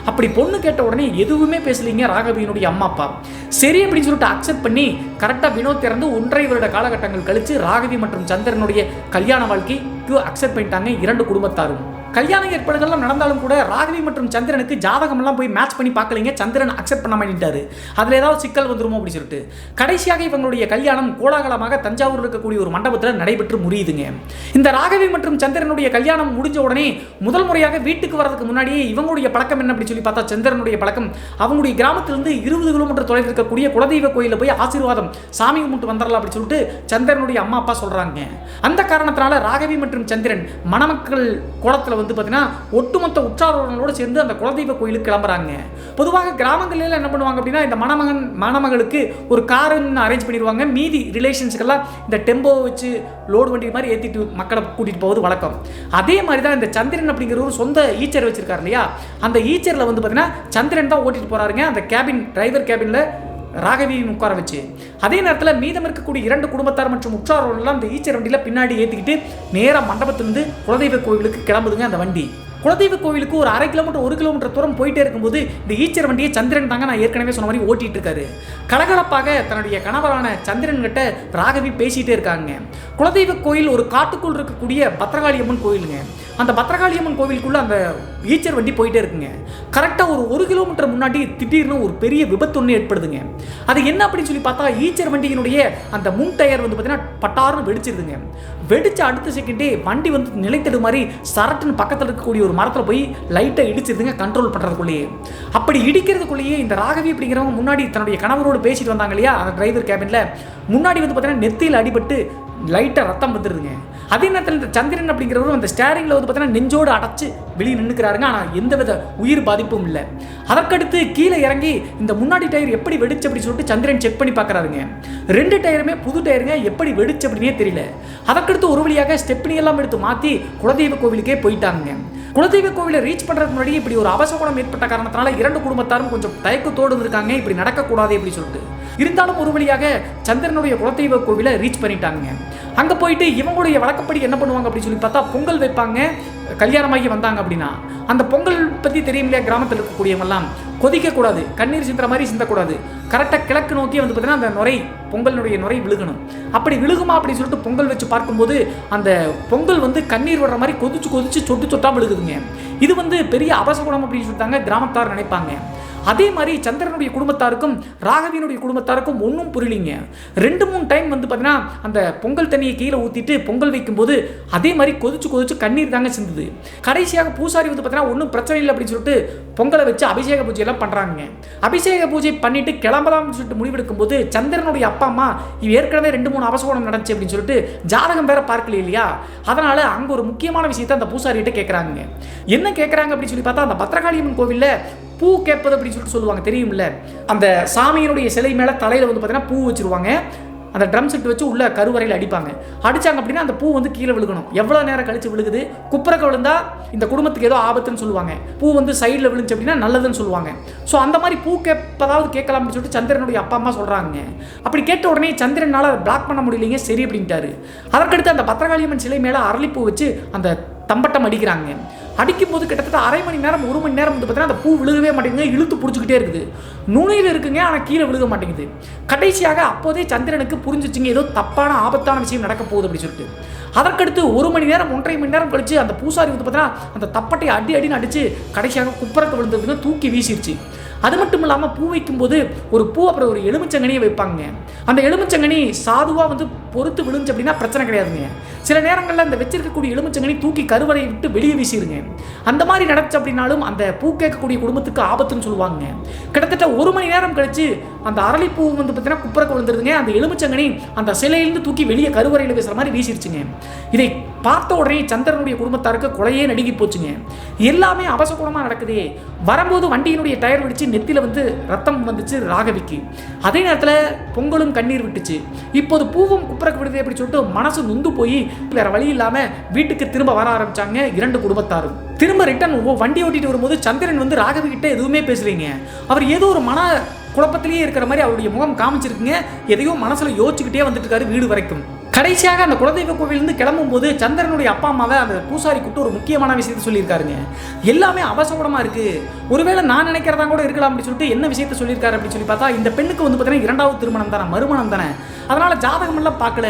அப்படி பொண்ணு கேட்ட உடனே எதுவுமே பேசலீங்க ராகவியினுடைய அம்மா அப்பா. சரி அப்படின்னு சொல்லிட்டு அக்செப்ட் பண்ணி கரெக்டாக வினோத் இறந்து 1.5 வருட காலகட்டங்கள் கழிச்சு ராகவி மற்றும் சந்திரனுடைய கல்யாண வாழ்க்கைக்கு அக்செப்ட் பண்ணிட்டாங்க 2 குடும்பத்தாரும். கல்யாண ஏற்பாடுகள்லாம் நடந்தாலும் கூட ராகவி மற்றும் சந்திரனுக்கு ஜாதகமெல்லாம் போய் மேட்ச் பண்ணி பார்க்கலைங்க. சந்திரன் அக்செப்ட் பண்ண மாட்டேட்டாரு. அதில் ஏதாவது சிக்கல் வந்துருமோ அப்படின்னு சொல்லிட்டு கடைசியாக இவங்களுடைய கல்யாணம் கோலாகலமாக தஞ்சாவூரில் இருக்கக்கூடிய ஒரு மண்டபத்தில் நடைபெற்று முடியுதுங்க. இந்த ராகவி மற்றும் சந்திரனுடைய கல்யாணம் முடிஞ்ச உடனே முதல் முறையாக வீட்டுக்கு வரதுக்கு முன்னாடியே இவங்களுடைய பழக்கம் என்ன அப்படின்னு சொல்லி பார்த்தா சந்திரனுடைய பழக்கம் அவங்களுடைய கிராமத்திலிருந்து 20 கிலோமீட்டர் தொலைவில் இருக்கக்கூடிய குலதெய்வ கோயிலில் போய் ஆசீர்வாதம் சாமி கும்பிட்டு வந்துடலாம் அப்படின்னு சொல்லிட்டு சந்திரனுடைய அம்மா அப்பா சொல்றாங்க. அந்த காரணத்தினால ராகவி மற்றும் சந்திரன் மணமக்கள் கோலத்தில் வந்து பார்த்தீங்கன்னா ஒட்டுமொத்த உற்றாரோடு சேர்ந்து அந்த குலதெய்வ கோயிலுக்கு கிளம்புறாங்க. பொதுவாக கிராமங்களில் என்ன பண்ணுவாங்க அப்படின்னா இந்த மணமகளுக்கு ஒரு கார் அரேஞ்ச் பண்ணிடுவாங்க. மீதி ரிலேஷன்ஸுக்கெல்லாம் இந்த டெம்போ வச்சு லோடு வண்டி மாதிரி ஏற்றிட்டு மக்களை கூட்டிகிட்டு போவது வழக்கம். அதே மாதிரி தான் இந்த சந்திரன் அப்படிங்கிற ஒரு சொந்த ஈச்சர் வச்சிருக்காரு இல்லையா, அந்த ஈச்சரில் வந்து பார்த்தீங்கன்னா சந்திரன் தான் ஓட்டிட்டு போறாருங்க. அந்த டிரைவர் கேபினில் ராகவியும் உட்கார வச்சு அதே நேரத்தில் மீதம் இருக்கக்கூடிய 2 குடும்பத்தார் மற்றும் உற்றாரோரெல்லாம் அந்த ஈச்சர் வண்டியில் பின்னாடி ஏற்றிக்கிட்டு நேராக மண்டபத்திலிருந்து குலதெய்வ கோவிலுக்கு கிளம்புதுங்க அந்த வண்டி. குலதெய்வ கோவிலுக்கு ஒரு 1/2 கிலோமீட்டர் 1 கிலோமீட்டர் தூரம் போயிட்டே இருக்கும்போது இந்த ஈச்சர் வண்டியை சந்திரன் தாங்க நான் ஏற்கனவே சொன்ன மாதிரி ஓட்டிட்டு இருக்காரு. கலகலப்பாக தன்னுடைய கணவரான சந்திரன் கிட்ட ராகவி பேசிட்டே இருக்காங்க. குலதெய்வ கோயில் ஒரு காட்டுக்குள் இருக்கக்கூடிய பத்ரகாளியம்மன் கோயிலுங்க. அந்த பத்ரகாளியம்மன் கோவிலுக்குள்ள அந்த ஈச்சர் வண்டி போயிட்டே இருக்குங்க. கரெக்டாக ஒரு 1 கிலோமீட்டர் முன்னாடி திடீர்னு ஒரு பெரிய விபத்து ஒன்று ஏற்படுதுங்க. அது என்ன அப்படின்னு சொல்லி பார்த்தா ஈச்சர் வண்டியினுடைய அந்த முன் டயர் வந்து பார்த்தீங்கன்னா பட்டாருன்னு வெடிச்சிருதுங்க. வெடிச்ச அடுத்த செகண்டே வண்டி வந்து நிலைத்தடு மாதிரி சரட்டுன்னு பக்கத்தில் இருக்கக்கூடிய ஒரு மரத்தில் போய் லைட்டாக இடிச்சிருதுங்க கண்ட்ரோல் பண்ணுறதுக்குள்ளேயே. அப்படி இடிக்கிறதுக்குள்ளேயே இந்த ராகவி அப்படிங்கிறவங்க முன்னாடி தன்னுடைய கணவரோடு பேசிட்டு வந்தாங்க இல்லையா அந்த டிரைவர் கேபினில் முன்னாடி வந்து பார்த்தீங்கன்னா நெத்தியில் அடிபட்டு லைட்டாக ரத்தம் வந்துடுதுங்க. அதே நேரத்தில் இந்த சந்திரன் அப்படிங்கிறவரும் அந்த ஸ்டேரிங்கில் வந்து பார்த்தீங்கன்னா நெஞ்சோடு அடைச்சு வெளியே நின்றுக்கிறாருங்க. ஆனால் எந்தவித உயிர் பாதிப்பும் இல்லை. அதற்கடுத்து கீழே இறங்கி இந்த முன்னாடி டயர் எப்படி வெடிச்சு அப்படின்னு சொல்லிட்டு சந்திரன் செக் பண்ணி பார்க்குறாருங்க. 2 டயருமே புது டயருங்க, எப்படி வெடிச்சு அப்படின்னே தெரியல. அதற்கடுத்து ஒரு வழியாக ஸ்டெப்னி எல்லாம் எடுத்து மாற்றி குலதெய்வ கோவிலுக்கே போயிட்டாங்க. குலதெய்வ கோவிலை ரீச் பண்ணுறதுக்கு முன்னாடி இப்படி ஒரு அபசகுணம் ஏற்பட்ட காரணத்தினால 2 குடும்பத்தாரும் கொஞ்சம் தயக்கத்தோடு இருக்காங்க, இப்படி நடக்கக்கூடாது அப்படின்னு சொல்லிட்டு. இருந்தாலும் ஒரு வழியாக சந்திரனுடைய குலதெய்வ கோவிலை ரீச் பண்ணிட்டாங்க. அங்கே போயிட்டு இவங்களுடைய வழக்கப்படி என்ன பண்ணுவாங்க அப்படின்னு சொல்லி பார்த்தா பொங்கல் வைப்பாங்க. கல்யாணமாகி வந்தாங்க அப்படின்னா அந்த பொங்கல் பற்றி தெரியும் இல்லையா, கிராமத்தில் இருக்கக்கூடியவங்கெல்லாம் கொதிக்கக்கூடாது, கண்ணீர் சிந்துற மாதிரி சிந்தக்கூடாது. கரெக்டாக கிழக்கு நோக்கி வந்து பார்த்தீங்கன்னா அந்த பொங்கலினுடைய நுரை விழுகணும். அப்படி விழுகுமா அப்படின்னு சொல்லிட்டு பொங்கல் வச்சு பார்க்கும்போது அந்த பொங்கல் வந்து கண்ணீர் வர்ற மாதிரி கொதிச்சு சொட்டு சொட்டா விழுகுதுங்க. இது வந்து பெரிய அபசகுணம் அப்படின்னு சொல்லிட்டாங்க கிராமத்தார் நினைப்பாங்க. அதே மாதிரி சந்திரனுடைய குடும்பத்தாருக்கும் ராகவியினுடைய குடும்பத்தாருக்கும் ஒன்றும் புரியலிங்க. 2-3 டைம் வந்து பார்த்தீங்கன்னா அந்த பொங்கல் தண்ணியை கீழே ஊற்றிட்டு பொங்கல் வைக்கும்போது அதே மாதிரி கொதிச்சு கண்ணீர் தாங்க சிந்துது. கடைசியாக பூசாரி வந்து பார்த்தீங்கன்னா ஒன்றும் பிரச்சனை இல்லை அப்படின்னு சொல்லிட்டு பொங்கலை வச்சு அபிஷேக பூஜை எல்லாம் பண்ணுறாங்க. அபிஷேக பூஜை பண்ணிட்டு கிளம்பலாம்னு சொல்லிட்டு முடிவெடுக்கும் போது சந்திரனுடைய அப்பா அம்மா இது ஏற்கனவே 2-3 அபசகுணம் நடந்துச்சு அப்படின்னு சொல்லிட்டு ஜாதகம் வேற பார்க்கல இல்லையா, அதனால அங்கே ஒரு முக்கியமான விஷயத்தை அந்த பூசாரிகிட்ட கேட்குறாங்க. என்ன கேட்குறாங்க அப்படின்னு சொல்லி பார்த்தா, அந்த பத்திரகாளியம்மன் கோவிலில் பூ கேட்பது அப்படின்னு சொல்லிட்டு சொல்லுவாங்க தெரியும்ல, அந்த சாமியினுடைய சிலை மேலே தலையில் வந்து பார்த்தீங்கன்னா பூ வச்சுருவாங்க. அந்த ட்ரம் செட் வச்சு உள்ள கருவறையில் அடிப்பாங்க. அடித்தாங்க அப்படின்னா அந்த பூ வந்து கீழே விழுகணும். எவ்வளோ நேரம் கழிச்சு விழுகுது, குப்புறக்க விழுந்தா இந்த குடும்பத்துக்கு ஏதோ ஆபத்துன்னு சொல்லுவாங்க. பூ வந்து சைடில் விழுந்துச்சு அப்படின்னா நல்லதுன்னு சொல்லுவாங்க. ஸோ அந்த மாதிரி பூ கேட்பதாவது கேட்கலாம் அப்படின்னு சொல்லிட்டு சந்திரனுடைய அப்பா அம்மா சொல்கிறாங்க. அப்படி கேட்ட உடனே சந்திரனால் அதை பிளாக் பண்ண முடியலைங்க, சரி அப்படின்ட்டாரு. அதற்கடுத்து அந்த பத்திரகாளியம்மன் சிலை மேலே அரளிப்பூ வச்சு அந்த தம்பட்டம் அடிக்கிறாங்க. அடிக்கும் போது கிட்டத்தட்ட 1/2 மணி நேரம் 1 மணி நேரம் வந்து பார்த்தீங்கன்னா அந்த பூ விழுகவே மாட்டேங்குது, இழுத்து பிடிச்சிக்கிட்டே இருக்குது. நுனியில் இருக்குங்க, ஆனால் கீழே விழுக மாட்டேங்குது. கடைசியாக அப்போதே சந்திரனுக்கு புரிஞ்சிச்சிங்க ஏதோ தப்பான ஆபத்தான விஷயம் நடக்க போகுது அப்படின்னு சொல்லிட்டு. அதற்கடுத்து 1 மணி நேரம் 1.5 மணி நேரம் கழிச்சு அந்த பூசாரி வந்து பார்த்தீங்கன்னா அந்த தப்பட்டை அடின்னு அடித்து கடைசியாக குப்புறக்க விழுந்ததுங்க, தூக்கி வீசிடுச்சு. அது மட்டும் இல்லாமல் பூ வைக்கும்போது ஒரு பூ அப்புறம் ஒரு எலுமிச்சங்கனியை வைப்பாங்க. அந்த எலுமிச்சங்கனி சாதுவாக வந்து பொறுத்து விழுந்துச்சு அப்படின்னா பிரச்சனை கிடையாதுங்க. சில நேரங்களில் அந்த வச்சிருக்கக்கூடிய எலுமிச்சங்கனி தூக்கி கருவறையை விட்டு வெளியே வீசிடுங்க. அந்த மாதிரி நடந்துச்சு அப்படின்னாலும் அந்த பூ கேட்கக்கூடிய குடும்பத்துக்கு ஆபத்துன்னு சொல்லுவாங்க. கிட்டத்தட்ட 1 மணி நேரம் கழிச்சு அந்த அரளிப்பூ வந்து பார்த்தீங்கன்னா குப்புறக்க விழுந்துருதுங்க. அந்த எலுமிச்சங்கனி அந்த சிலையிலிருந்து தூக்கி வெளியே கருவறையில் வீசுற மாதிரி வீசிடுச்சுங்க. இதை பார்த்த உடனே சந்திரனுடைய குடும்பத்தாருக்கு கொலையே நடுங்கி போச்சுங்க. எல்லாமே அபசகுணமாக நடக்குதே. வரும்போது வண்டியினுடைய டயர் வெடிச்சு நெத்தியில் வந்து ரத்தம் வந்துச்சு ராகவிக்கு. அதே நேரத்தில் பொங்கலும் கண்ணீர் விட்டுச்சு. இப்போது பூவும் குப்புறக்கு விடுதே அப்படி சொல்லிட்டு மனசு நொந்து போய் வேற வழி இல்லாமல் வீட்டுக்கு திரும்ப வர ஆரம்பிச்சாங்க 2 குடும்பத்தாரும். திரும்ப ரிட்டன் வண்டி ஓட்டிட்டு வரும்போது சந்திரன் வந்து ராகவி கிட்ட எதுவுமே பேசலைங்க. அவர் ஏதோ ஒரு மன குழப்பத்திலேயே இருக்கிற மாதிரி அவருடைய முகம் காமிச்சிருக்குங்க. எதையோ மனசில் யோசிச்சுக்கிட்டே வந்துட்டு இருக்காரு வீடு வரைக்கும். கடைசியாக அந்த குலதெய்வ கோவிலிருந்து கிளம்பும் போது சந்திரனுடைய அப்பா அம்மாவை அந்த பூசாரி கூப்பிட்டு ஒரு முக்கியமான விஷயத்தை சொல்லியிருக்காருங்க. எல்லாமே அபசகுணமாக இருக்குது, ஒருவேளை நான் நினைக்கிறதா கூட இருக்கலாம் அப்படின்னு சொல்லிட்டு என்ன விஷயத்தை சொல்லியிருக்காரு அப்படின்னு சொல்லி பார்த்தா, இந்த பெண்ணுக்கு வந்து பார்த்தீங்கன்னா 2வது திருமணம் தானே, மறுமணம் தானே, அதனால் ஜாதகமெல்லாம் பார்க்கல.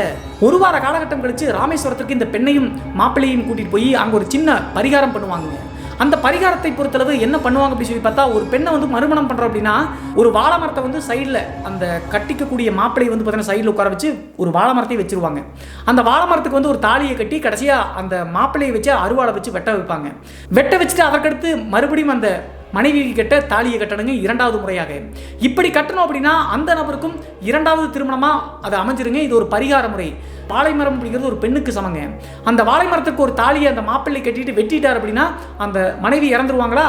1 வார காலகட்டம் கழிச்சு ராமேஸ்வரத்துக்கு இந்த பெண்ணையும் மாப்பிள்ளையும் கூட்டிகிட்டு போய் அங்கே ஒரு சின்ன பரிகாரம் பண்ணுவாங்க. அந்த பரிகாரத்தை பொறுத்தளவு என்ன பண்ணுவாங்க அப்படின்னு சொல்லி பார்த்தா, ஒரு பெண்ணை வந்து மறுமணம் பண்ணுறோம் அப்படின்னா ஒரு வாழை மரத்தை வந்து சைடில் அந்த கட்டிக்கக்கூடிய மாப்பிள்ளை வந்து பார்த்தீங்கன்னா சைடில் உட்கார வச்சு ஒரு வாழை மரத்தை வச்சுருவாங்க. அந்த வாழை மரத்துக்கு வந்து ஒரு தாலியை கட்டி கடைசியாக அந்த மாப்பிள்ளையை வச்சு அருவாளை வச்சு வெட்ட வைப்பாங்க. வெட்ட வச்சுட்டு அதற்கடுத்து மறுபடியும் அந்த மனைவி கிட்ட தாலியை கட்டணுங்க 2வது முறையாக. இப்படி கட்டணும் அப்படின்னா அந்த நபருக்கும் 2வது திருமணமாக அது அமைஞ்சிருங்க. இது ஒரு பரிகார முறை. வாழை மரம் அப்படிங்கிறது ஒரு பெண்ணுக்கு சமங்க. அந்த வாழை மரத்துக்கு ஒரு தாலியை அந்த மாப்பிள்ளை கட்டிட்டு வெட்டிட்டார் அப்படின்னா அந்த மனைவி இறந்துருவாங்களா.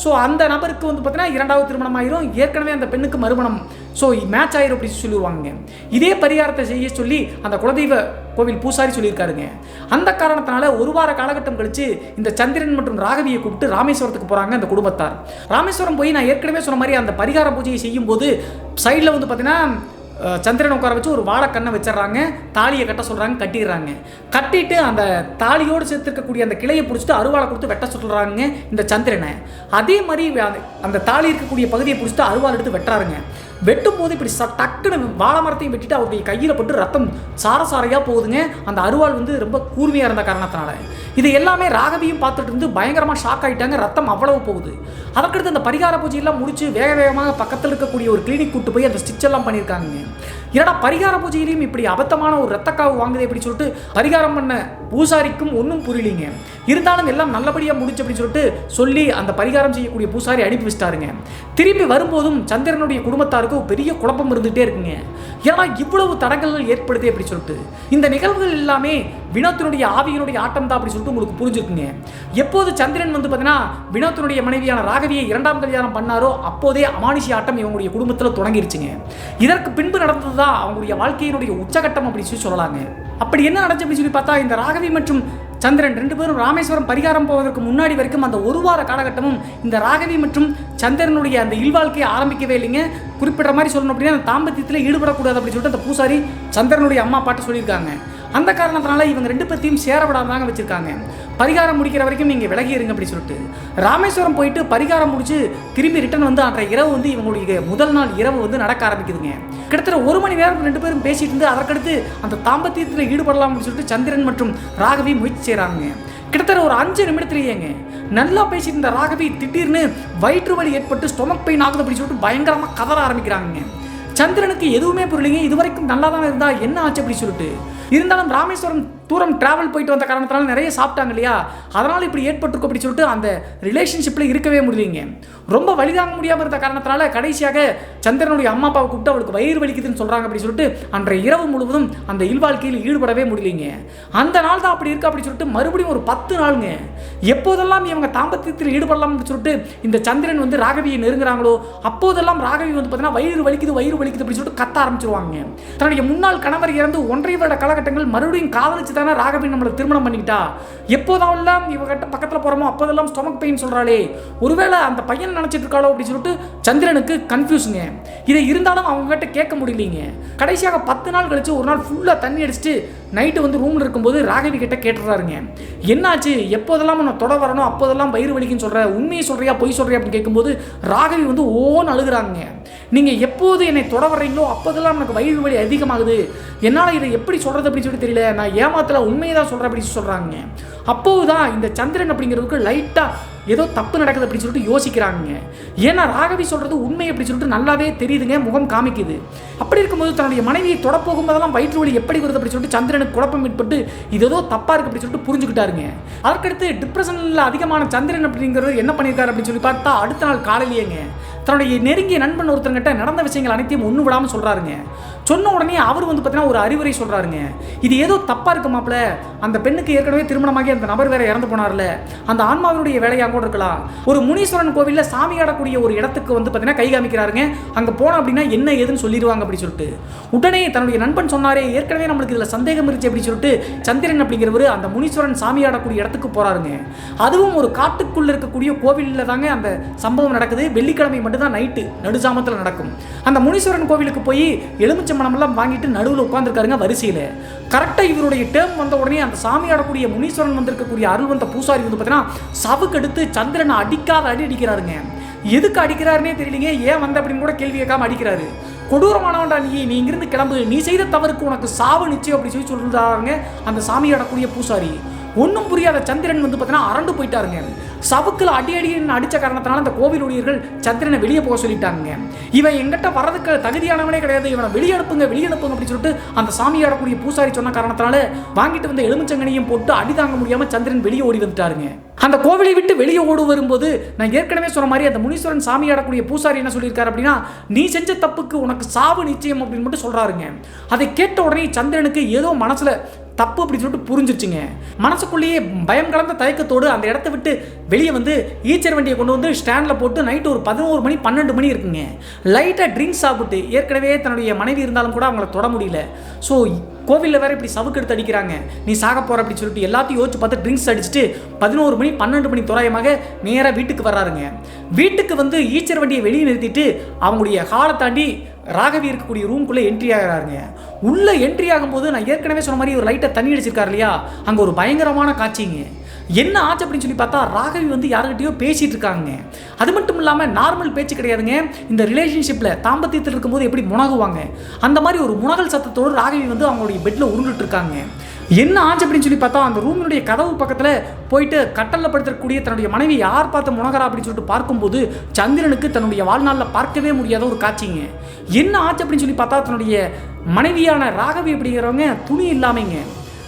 ஸோ அந்த நபருக்கு வந்து பார்த்தீங்கன்னா 2வது திருமணம் ஆயிரும். ஏற்கனவே அந்த பெண்ணுக்கு மறுமணம் ஸோ மேட்ச் ஆயிரும் அப்படின்னு சொல்லுவாங்க. இதே பரிகாரத்தை செய்ய சொல்லி அந்த குலதெய்வ கோவில் பூசாரி சொல்லியிருக்காருங்க. அந்த காரணத்தினால 1 வார காலகட்டம் கழிச்சு இந்த சந்திரன் மற்றும் ராகவியை கூப்பிட்டு ராமேஸ்வரத்துக்கு போகிறாங்க அந்த குடும்பத்தார். ராமேஸ்வரம் போய் நான் ஏற்கனவே சொன்ன மாதிரி அந்த பரிகார பூஜையை செய்யும் போது சைடில் வந்து பார்த்தீங்கன்னா சந்திரன் உட்கார வச்சு ஒரு வாழைக்கண்ணை வச்சிடறாங்க, தாலியை கட்ட சொல்கிறாங்க, கட்டிடுறாங்க. கட்டிட்டு அந்த தாலியோடு சேர்த்துருக்கக்கூடிய அந்த கிளையை பிடிச்சிட்டு அருவாளை கொடுத்து வெட்ட சொல்கிறாங்க இந்த சந்திரனை. அதே மாதிரி அந்த தாலி இருக்கக்கூடிய பகுதியை பிடிச்சிட்டு அருவாள் எடுத்து வெட்டுறாருங்க. வெட்டும் போது இப்படி டக்குன்னு வாழை மரத்தையும் வெட்டிட்டு அவருடைய கையில் பட்டு ரத்தம் சாரையாக போகுதுங்க. அந்த அருவாள் வந்து ரொம்ப கூர்மையாக இருந்த காரணத்தினால இது எல்லாமே ராகவியும் பார்த்துட்டு இருந்து பயங்கரமாக ஷாக் ஆகிட்டாங்க. ரத்தம் அவ்வளவு போகுது. அதற்கடுத்து அந்த பரிகார பூஜையெல்லாம் முடிச்சு வேகமாக பக்கத்தில் இருக்கக்கூடிய ஒரு கிளினிக் கூட்டு போய் அந்த ஸ்டிச் எல்லாம் பண்ணியிருக்காங்க. ஏன்னா பரிகார பூஜையிலையும் இப்படி அபத்தமான ஒரு ரத்தக்காவு வாங்குது அப்படின்னு சொல்லிட்டு பரிகாரம் பண்ண பூசாரிக்கும் ஒன்றும் புரியலிங்க. இருந்தாலும் எல்லாம் நல்லபடியாக முடிச்சு அப்படின்னு சொல்லிட்டு சொல்லி அந்த பரிகாரம் செய்யக்கூடிய பூசாரி அனுப்பி வச்சிட்டாருங்க. திரும்பி வரும்போதும் சந்திரனுடைய குடும்பத்தாருக்கு பெரிய குழப்பம் இருந்துகிட்டே இருக்குங்க. ஏன்னா இவ்வளவு தடங்கல்கள் ஏற்படுது அப்படி சொல்லிட்டு இந்த நிகழ்வுகள் எல்லாமே வினோத்தினுடைய ஆவியினுடைய ஆட்டம் தான் அப்படி சொல்லிட்டு உங்களுக்கு புரிஞ்சுக்குங்க. எப்போது சந்திரன் வந்து பார்த்தீங்கன்னா வினோத்தினுடைய மனைவியான ராகவியை 2ஆம் கல்யாணம் பண்ணாரோ அப்போதே அமானுஷி ஆட்டம் இவங்களுடைய குடும்பத்தில் தொடங்கிருச்சுங்க. இதற்கு பின்பு நடந்தது தான் அவங்களுடைய வாழ்க்கையினுடைய உச்சகட்டம் அப்படி சொல்லி சொல்லலாங்க. அப்படி என்ன நடந்துச்சு அப்படின்னு சொல்லி பார்த்தா, இந்த ராகவி மற்றும் சந்திரன் 2 பேரும் ராமேஸ்வரம் பரிகாரம் போவதற்கு முன்னாடி வரைக்கும் அந்த 1 வார காலகட்டமும் இந்த ராகவி மற்றும் சந்திரனுடைய அந்த இல்வாழ்க்கையை ஆரம்பிக்கவே இல்லைங்க. குறிப்பிட்ட மாதிரி சொல்லணும் அப்படின்னா அந்த தாம்பத்தியத்தில் ஈடுபடக்கூடாது அப்படின்னு சொல்லிட்டு அந்த பூசாரி சந்திரனுடைய அம்மா பாட்டு சொல்லியிருக்காங்க. அந்த காரணத்தினால இவங்க 2 பேர்த்தையும் சேர விடாமதாங்க வச்சிருக்காங்க. பரிகாரம் முடிக்கிற வரைக்கும் நீங்கள் விலகி இருங்க அப்படி சொல்லிட்டு ராமேஸ்வரம் போயிட்டு பரிகாரம் முடிச்சு திரும்பி ரிட்டன் வந்து அன்றைய இரவு வந்து இவங்களுடைய முதல் நாள் இரவு வந்து நடக்க ஆரம்பிக்குதுங்க. கிட்டத்தட்ட 1 மணி நேரம் 2 பேரும் பேசிட்டு இருந்து அதற்கடுத்து அந்த தாம்பத்தியத்தில் ஈடுபடலாம் அப்படின்னு சொல்லிட்டு சந்திரன் மற்றும் ராகவி முயற்சி செய்கிறாங்க. கிட்டத்தட்ட ஒரு 5 நிமிடத்திலேயேங்க நல்லா பேசிட்டு இருந்த ராகவி திடீர்னு வயிற்று வலி ஏற்பட்டு ஸ்டொமக் பெயின் ஆகுது அப்படின்னு சொல்லிட்டு பயங்கரமாக கதற ஆரம்பிக்கிறாங்க. சந்திரனுக்கு எதுவுமே புரியலைங்க. இதுவரைக்கும் நல்லா தான் இருந்தா என்ன ஆச்சு அப்படி சொல்லிட்டு. இருந்தாலும் ராமேஸ்வரம் தூரம் டிராவல் போயிட்டு வந்த காரணத்தினால நிறைய சாப்பிட்டாங்க இல்லையா, அதனால் இப்படி ஏற்பட்டிருக்கும் அப்படி சொல்லிட்டு அந்த ரிலேஷன்ஷிப்பில் இருக்கவே முடியலைங்க. ரொம்ப வலி தாங்க முடியாமல் இருந்த காரணத்தினால கடைசியாக சந்திரனுடைய அம்மா அப்பாவை கூப்பிட்டு அவளுக்கு வயிறு வலிக்குதுன்னு சொல்கிறாங்க அப்படி சொல்லிட்டு அன்றைய இரவு முழுவதும் அந்த இல்வாழ்க்கையில் ஈடுபடவே முடியலைங்க. அந்த நாள் தான் அப்படி இருக்கா அப்படி சொல்லிட்டு மறுபடியும் ஒரு 10 நாளுங்க எப்போதெல்லாம் இவங்க தாம்பத்தியத்தில் ஈடுபடலாம்னு சொல்லிட்டு இந்த சந்திரன் வந்து ராகவியை நெருங்குறாங்களோ அப்போதெல்லாம் ராகவி வந்து பார்த்தீங்கன்னா வயிறு வலிக்குது அப்படி சொல்லிட்டு கத்த ஆரம்பிச்சிருவாங்க. தன்னுடைய முன்னாள் கணவர் இறந்து 1.5 வருட காலகட்டங்கள் மறுபடியும் காதலிச்சு தானே ராகவி நம்மளை திருமணம் பண்ணிக்கிட்டா. எப்போதெல்லாம் இவகிட்ட பக்கத்தில் போகிறோமோ அப்போதெல்லாம் ஸ்டொமக் பெயின் சொல்கிறாளே, ஒருவேளை அந்த பையன் நினச்சிட்டு இருக்காளோ அப்படின்னு சொல்லிட்டு சந்திரனுக்கு கன்ஃபியூஸுங்க. இதை இருந்தாலும் அவங்க கிட்ட கேட்க முடியலைங்க. கடைசியாக 10 நாள் கழிச்சு ஒரு நாள் ஃபுல்லாக தண்ணி அடிச்சுட்டு நைட்டு வந்து ரூமில் இருக்கும்போது ராகவி கிட்ட கேட்டுறாருங்க, என்னாச்சு எப்போதெல்லாம் உன்னை தொட வரணும் அப்போதெல்லாம் வயிறு வலிக்குன்னு சொல்கிற, உண்மையை சொல்கிறியா பொய் சொல்கிறியா அப்படின்னு கேட்கும்போது ராகவி வந்து ஓன்னு அழுகுறாங்க. நீங்கள் எப்போது என்னை தொட வர்றீங்களோ அப்போதெல்லாம் எனக்கு வயிறு வலி அதிகமாகுது, என்னால் இதை எப்படி சொல்கிறது அப்படின்னு சொல்லி தெரியல, நான் ஏமாத்தல உண்மையை தான் சொல்கிறேன் அப்படின்னு சொல்கிறாங்க. அப்போது தான் இந்த சந்திரன் அப்படிங்கிறதுக்கு லைட்டாக ஏதோ தப்பு நடக்குது அப்படின்னு சொல்லிட்டு யோசிக்கிறாங்க. ஏன்னா ராகவி சொல்கிறது உண்மை அப்படி சொல்லிட்டு நல்லாவே தெரியுதுங்க, முகம் காமிக்குது. அப்படி இருக்கும்போது தன்னுடைய மனைவியை தொடப்போகும்போதெல்லாம் வயிற்று வலி எப்படி வருது அப்படி சொல்லிட்டு சந்திரனுக்கு குழப்பம் ஏற்பட்டு இது ஏதோ தப்பாக இருக்குது அப்படி சொல்லிட்டு புரிஞ்சுக்கிட்டாருங்க. அதற்கடுத்து டிப்ரெஷனில் அதிகமான சந்திரன் அப்படிங்கிறது என்ன பண்ணியிருக்காரு அப்படின்னு சொல்லி பார்த்தா அடுத்த நாள் காலையிலேங்க தன்னுடைய நெருங்கிய நண்பன் ஒருத்தர்கிட்ட நடந்த விஷயங்கள் அனைத்தையும் ஒன்று விடாமல் சொல்கிறாருங்க. சொன்ன உடனே அவர் வந்து பார்த்தீங்கன்னா ஒரு அறிவுரை சொல்கிறாருங்க, இது ஏதோ தப்பாக இருக்கு மாப்பிள்ள, அந்த பெண்ணுக்கு ஏற்கனவே திருமணமாகி அந்த நபர் வேற இறந்து போனார்ல, அந்த ஆன்மாவினுடைய வேலையாக கூட இருக்கலாம். ஒரு முனீஸ்வரன் கோவிலில் சாமி ஆடக்கூடிய ஒரு இடத்துக்கு வந்து பார்த்தீங்கன்னா கை காமிக்கிறாருங்க, அங்கே போனோம் அப்படின்னா என்ன ஏதுன்னு சொல்லிடுவாங்க அப்படி சொல்லிட்டு. உடனே தன்னுடைய நண்பன் சொன்னாரே ஏற்கனவே நம்மளுக்கு இதில் சந்தேகம் இருந்துச்சு அப்படி சொல்லிட்டு சந்திரன் அப்படிங்கிறவர் அந்த முனீஸ்வரன் சாமி ஆடக்கூடிய இடத்துக்கு போகிறாருங்க. அதுவும் ஒரு காட்டுக்குள்ளே இருக்கக்கூடிய கோவிலில் தாங்க அந்த சம்பவம் நடக்குது. வெள்ளிக்கிழமை மட்டும்தான் நைட்டு நடுசாமத்தில் நடக்கும். அந்த முனீஸ்வரன் கோவிலுக்கு போய் எலுமிச்சை மனமெல்லாம் வாங்கிட்டு நடுவில் உட்காந்துருக்காருங்க வரிசையில். கரெக்டாக இவருடைய டேர்ம் வந்த உடனே அந்த சாமி ஆடக்கூடிய முனீஸ்வரன் வந்திருக்கக்கூடிய அருள் வந்த பூசாரி வந்து பார்த்தீங்கன்னா சவுக்கு எடுத்து சந்திரனை அடிக்காத அடிக்கிறாருங்க. எதுக்கு அடிக்கிறாருன்னே தெரியலீங்க, ஏன் வந்த அப்படின்னு கூட கேள்வி கேட்காம அடிக்கிறாரு. கொடூரமானவன்டா நீ இங்கிருந்து கிளம்பு, நீ செய்த தவறுக்கு உனக்கு சாவு நிச்சயம் அப்படி சொல்லி சொல்றாருங்க அந்த சாமி ஆடக்கூடிய பூசாரி. ஒன்றும் புரியாத சந்திரன் வந்து பார்த்தீங்கன்னா அரண்டு போயிட்டாருங்க. சவுக்கில் அடின்னு அடித்த காரணத்தினால அந்த கோவில் ஊழியர்கள் சந்திரனை வெளியே போக சொல்லிட்டாங்க. இவன் எங்கிட்ட வர்றதுக்கு தகுதியானவனே கிடையாது, இவனை வெளியே அனுப்புங்க அப்படின்னு சொல்லிட்டு அந்த சாமி ஆடக்கூடிய பூசாரி சொன்ன காரணத்தினால வாங்கிட்டு வந்த எலுமிச்சங்கனியும் போட்டு அடி தாங்க முடியாமல் சந்திரன் வெளியே ஓடி வந்துட்டாருங்க. அந்த கோவிலை விட்டு வெளியே ஓடு வரும்போது நான் ஏற்கனவே சொன்ன மாதிரி அந்த முனீஸ்வரன் சாமி ஆடக்கூடிய பூசாரி என்ன சொல்லியிருக்காரு அப்படின்னா, நீ செஞ்ச தப்புக்கு உனக்கு சாவு நிச்சயம் அப்படின்னு மட்டும் சொல்றாருங்க. அதை கேட்ட உடனே சந்திரனுக்கு ஏதோ மனசுல தப்பு அப்படி சொல்லிட்டு புரிஞ்சிருச்சுங்க. மனசுக்குள்ளேயே பயம் கலந்த தயக்கத்தோடு அந்த இடத்த விட்டு வெளியே வந்து ஈச்சர் வண்டியை கொண்டு வந்து ஸ்டாண்டில் போட்டு நைட்டு ஒரு 11 மணி 12 மணி இருக்குங்க. லைட்டாக ட்ரிங்க்ஸ் சாப்பிட்டு ஏற்கனவே தன்னுடைய மனைவி இருந்தாலும் கூட அவங்கள தொட முடியல. ஸோ கோவிலில் வேற இப்படி சவுக்கு எடுத்து அடிக்கிறாங்க, நீ சாக போகிற அப்படின்னு சொல்லிட்டு எல்லாத்தையும் யோசிச்சு பார்த்து ட்ரிங்க்ஸ் அடிச்சுட்டு 11 மணி 12 மணி தோராயமாக நேராக வீட்டுக்கு வர்றாருங்க. வீட்டுக்கு வந்து ஈச்சர் வண்டியை வெளியே நிறுத்திட்டு அவங்களுடைய ஹாலை தாண்டி ராகவி இருக்கக்கூடிய ரூம்குள்ளே என்ட்ரி ஆகிறாருங்க. உள்ளே என்ட்ரி ஆகும்போது நான் ஏற்கனவே சொன்ன மாதிரி ஒரு லைட்டாக தண்ணி அடிச்சிருக்காரு இல்லையா, அங்கே ஒரு பயங்கரமான காட்சிங்க. என்ன ஆச்சு அப்படின்னு சொல்லி பார்த்தா ராகவி வந்து யாருக்கிட்டையோ பேசிகிட்டு இருக்காங்க. அது மட்டும் இல்லாமல் நார்மல் பேச்சு கிடையாதுங்க. இந்த ரிலேஷன்ஷிப்பில் தாம்பத்தியத்தில் இருக்கும்போது எப்படி முனகுவாங்க அந்த மாதிரி ஒரு முனகல் சத்தத்தோடு ராகவி வந்து அவங்களுடைய பெட்டில் உருண்டுட்டு இருக்காங்க. என்ன ஆச்சு அப்படின்னு சொல்லி பார்த்தா அந்த ரூமினுடைய கதவு பக்கத்தில் போயிட்டு கட்டலில் படுத்தக்கூடிய தன்னுடைய மனைவி யார் பார்த்து முனகரா அப்படின்னு சொல்லிட்டு பார்க்கும்போது சந்திரனுக்கு தன்னுடைய வாழ்நாளில் பார்க்கவே முடியாத ஒரு காட்சிங்க. என்ன ஆச்சு அப்படின்னு சொல்லி பார்த்தா தன்னுடைய மனைவியான ராகவி அப்படிங்கிறவங்க துணி இல்லாமங்க,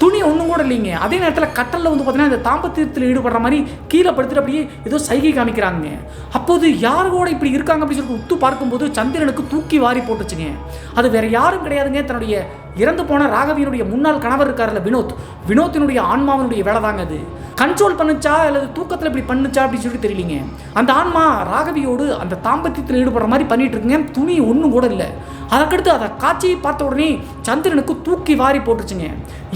துணி ஒன்றும் கூட இல்லைங்க. அதே நேரத்தில் கட்டலில் வந்து பார்த்தீங்கன்னா இந்த தாம்பத்தியத்தில் ஈடுபடுற மாதிரி கீழே படுத்துட்டு அப்படியே ஏதோ சைகை காமிக்கிறாங்க. அப்போது யாரோட இப்படி இருக்காங்க அப்படின்னு சொல்லிட்டு உத்து பார்க்கும்போது சந்திரனுக்கு தூக்கி வாரி போட்டுச்சுங்க. அது வேற யாரும் கிடையாதுங்க, தன்னுடைய இறந்து போன ராகவியினுடைய முன்னாள் கணவர் இருக்காருல்ல வினோத்தினுடைய ஆன்மாவினுடைய வேலை தாங்க. அது கண்ட்ரோல் பண்ணுச்சா அல்லது தூக்கத்தில் இப்படி பண்ணுச்சா அப்படின்னு சொல்லி தெரியலிங்க. அந்த ஆன்மா ராகவியோடு அந்த தாம்பத்தியத்தில் ஈடுபடுற மாதிரி பண்ணிட்டு இருக்குங்க. துணி ஒன்றும் கூட இல்லை. அதற்கடுத்து அதை காட்சியை பார்த்த உடனே சந்திரனுக்கு தூக்கி வாரி போட்டுச்சுங்க.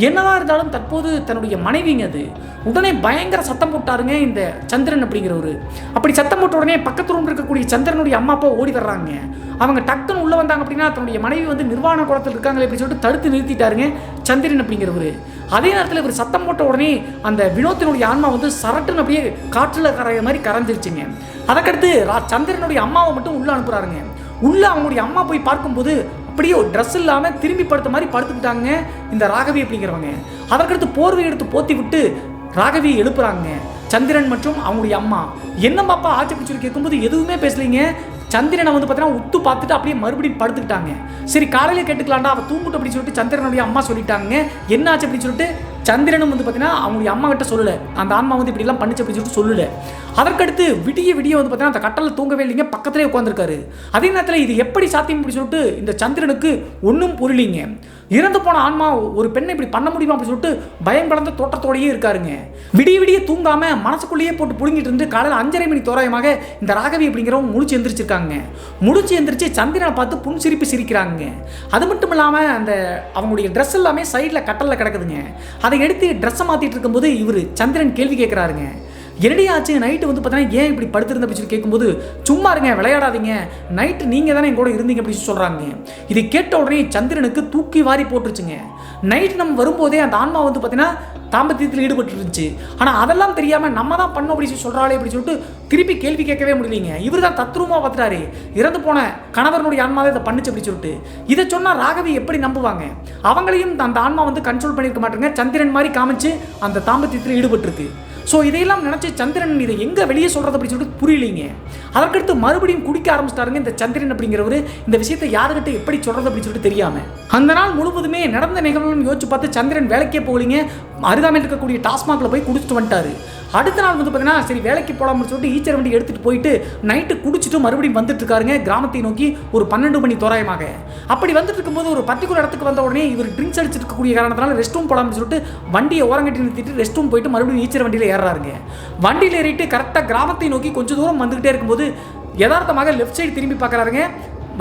என்னதான் இருந்தாலும் தற்போது தன்னுடைய மனைவிங்க அது. உடனே பயங்கர சத்தம் போட்டாருங்க இந்த சந்திரன் அப்படிங்கிறவரு. அப்படி சத்தம் போட்ட உடனே பக்கத்து ரூம் இருக்கக்கூடிய சந்திரனுடைய அம்மா அப்பா ஓடி வர்றாங்க. அவங்க டக்குன்னு உள்ளே வந்தாங்க அப்படின்னா தன்னுடைய மனைவி வந்து நிர்வாண குளத்தில் இருக்காங்களே அப்படின்னு சொல்லிட்டு தடுத்து நிறுத்திட்டாருங்க சந்திரன் அப்படிங்கிறவரு. அதே நேரத்தில் இவர் சத்தம் போட்ட உடனே அந்த வினோத்தினுடைய ஆன்மா வந்து சரட்டுன்னு அப்படியே காற்றில் கரைய மாதிரி கரைஞ்சிருச்சுங்க. அதற்கடுத்து சந்திரனுடைய அம்மாவை மட்டும் உள்ளே அனுப்புறாருங்க. உள்ளே அவங்களுடைய அம்மா போய் பார்க்கும்போது அப்படியே ஒரு ட்ரெஸ் இல்லாமல் திரும்பி படுத்த மாதிரி படுத்துக்கிட்டாங்க இந்த ராகவி அப்படிங்கிறவங்க. அதற்கடுத்து போர்வை எடுத்து போத்தி விட்டு ராகவி எழுப்புறாங்க. சந்திரன் மற்றும் அவங்களுடைய அம்மா என்ன பாப்பா ஆச்சு அப்படின்னு சொல்லி கேட்கும்போது எதுவுமே பேசலைங்க. சந்திரனை வந்து பார்த்தீங்கன்னா உத்து பார்த்துட்டு அப்படியே மறுபடியும் படுத்துக்கிட்டாங்க. சரி காலையில் கேட்டுக்கலாம்டா, அவள் தூங்கிட்டு அப்படின்னு சொல்லிட்டு சந்திரனுடைய அம்மா சொல்லிட்டாங்க. என்ன ஆச்சு அப்படின்னு சொல்லிட்டு சந்திரனும் வந்து பார்த்தீங்கன்னா அவங்களுடைய அம்மா கிட்ட சொல்லலை, அந்த ஆன்மா வந்து இப்படிலாம் பண்ணிச்சு அப்படின்னு சொல்லிட்டு சொல்லலை. அதற்கடுத்து விடிய வந்து பார்த்தீங்கன்னா அந்த கட்டலில் தூங்கவே இல்லைங்க, பக்கத்திலே உட்காந்துருக்காரு. அதே நேரத்தில் இது எப்படி சாத்தியம் அப்படின்னு சொல்லிட்டு இந்த சந்திரனுக்கு ஒன்றும் புரியலிங்க. இறந்து போன ஆன்மா ஒரு பெண்ணை இப்படி பண்ண முடியுமா அப்படின்னு சொல்லிட்டு பயம் கலந்த தோட்டத்தோடையே இருக்காருங்க. விடிய தூங்காம மனசுக்குள்ளேயே போட்டு புடுங்கிட்டு இருந்து காலையில் 5:30 மணி தோராயமாக இந்த ராகவி அப்படிங்கிறவங்க முடிச்சு எந்திரிச்சிருக்காங்க. முடிச்சு எந்திரிச்சு சந்திரனை பார்த்து புன்சிரிப்பு சிரிக்கிறாங்க. அது மட்டும் இல்லாமல் அந்த அவங்களுடைய ட்ரெஸ் எல்லாமே சைடில் கட்டலில் கிடக்குதுங்க. அதை எடுத்து ட்ரெஸ்ஸை மாற்றிட்டு இருக்கும்போது இவர் சந்திரன் கேள்வி கேட்குறாருங்க. என்னடி ஆச்சு நைட்டு வந்து பார்த்தீங்கன்னா ஏன் இப்படி படுத்திருந்த அப்படின்னு சொல்லி கேட்கும்போது, சும்மா இருங்க விளையாடாதீங்க, நைட்டு நீங்கள் தானே என் கூட இருந்தீங்க அப்படின்னு சொல்கிறாங்க. இதை கேட்ட உடனே சந்திரனுக்கு தூக்கி வாரி போட்டுருச்சுங்க. நைட்டு நம்ம வரும்போதே அந்த ஆன்மா வந்து பார்த்தீங்கன்னா தாம்பத்தியத்தில் ஈடுபட்டு இருந்துச்சு. ஆனால் அதெல்லாம் தெரியாமல் நம்ம தான் பண்ணோம் அப்படின்னு சொல்கிறாளே அப்படின்னு சொல்லிட்டு திருப்பி கேள்வி கேட்கவே முடியலைங்க. இவர் தான் தத்ரூபமாக பார்த்துட்டாரு, இறந்து போன கணவனுடைய ஆன்மா தான் இதை பண்ணிச்சு அப்படின்னு சொல்லிட்டு. இதை சொன்னால் ராகவி எப்படி நம்புவாங்க? அவங்களையும் அந்த ஆன்மா வந்து கண்ட்ரோல் பண்ணியிருக்க மாட்டேங்க, சந்திரன் மாதிரி காமிச்சு அந்த தாம்பத்தியத்தில் ஈடுபட்டிருக்கு. ஸோ இதையெல்லாம் நினச்சி சந்திரன் இதை எங்கே வெளியே சொல்கிறது அப்படின்னு சொல்லிட்டு புரியலைங்க. அதற்கடுத்து மறுபடியும் குடிக்க ஆரம்பிச்சிட்டாருங்க இந்த சந்திரன் அப்படிங்கிறவர். இந்த விஷயத்தை யாருக்கிட்ட எப்படி சொல்கிறது அப்படின்னு சொல்லிட்டு தெரியாமல் அந்த நாள் முழுவதுமே நடந்த நிகழ்வுன்னு யோசிச்சு பார்த்து சந்திரன் வேலைக்கே போகலிங்க. அருகாமையில் இருக்கக்கூடிய டாஸ்மாகில் போய் குடிச்சிட்டு வந்துட்டாரு. அடுத்த நாள் வந்து பார்த்தீங்கன்னா சரி வேலைக்கு போகலாம்னு சொல்லிட்டு ஈச்சர் வண்டி எடுத்துகிட்டு போயிட்டு நைட்டு குடிச்சிட்டு மறுபடியும் வந்துட்டு இருக்காருங்க கிராமத்தை நோக்கி. ஒரு 12 மணி தோராயமாக அப்படி வந்துட்டு இருக்கும்போது ஒரு பர்டிகுலர் இடத்துக்கு வந்த உடனே இவர் ட்ரிங்க்ஸ் அடிச்சிட்டு இருக்கக்கூடிய காரணத்தினால ரெஸ்ட் ரூம் போகலாம்னு சொல்லிட்டு வண்டியை ஓரங்கட்டி நிறுத்திட்டு ரெஸ்ட் ரூம் போயிட்டு மறுபடியும் ஈச்சர் வண்டியில் ஏறாருங்க. வண்டியில் ஏறிட்டு கரெக்டாக கிராமத்தை நோக்கி கொஞ்சம் தூரம் வந்துகிட்டே இருக்கும்போது யதார்த்தமாக லெஃப்ட் சைடு திரும்பி பார்க்குறாருங்க.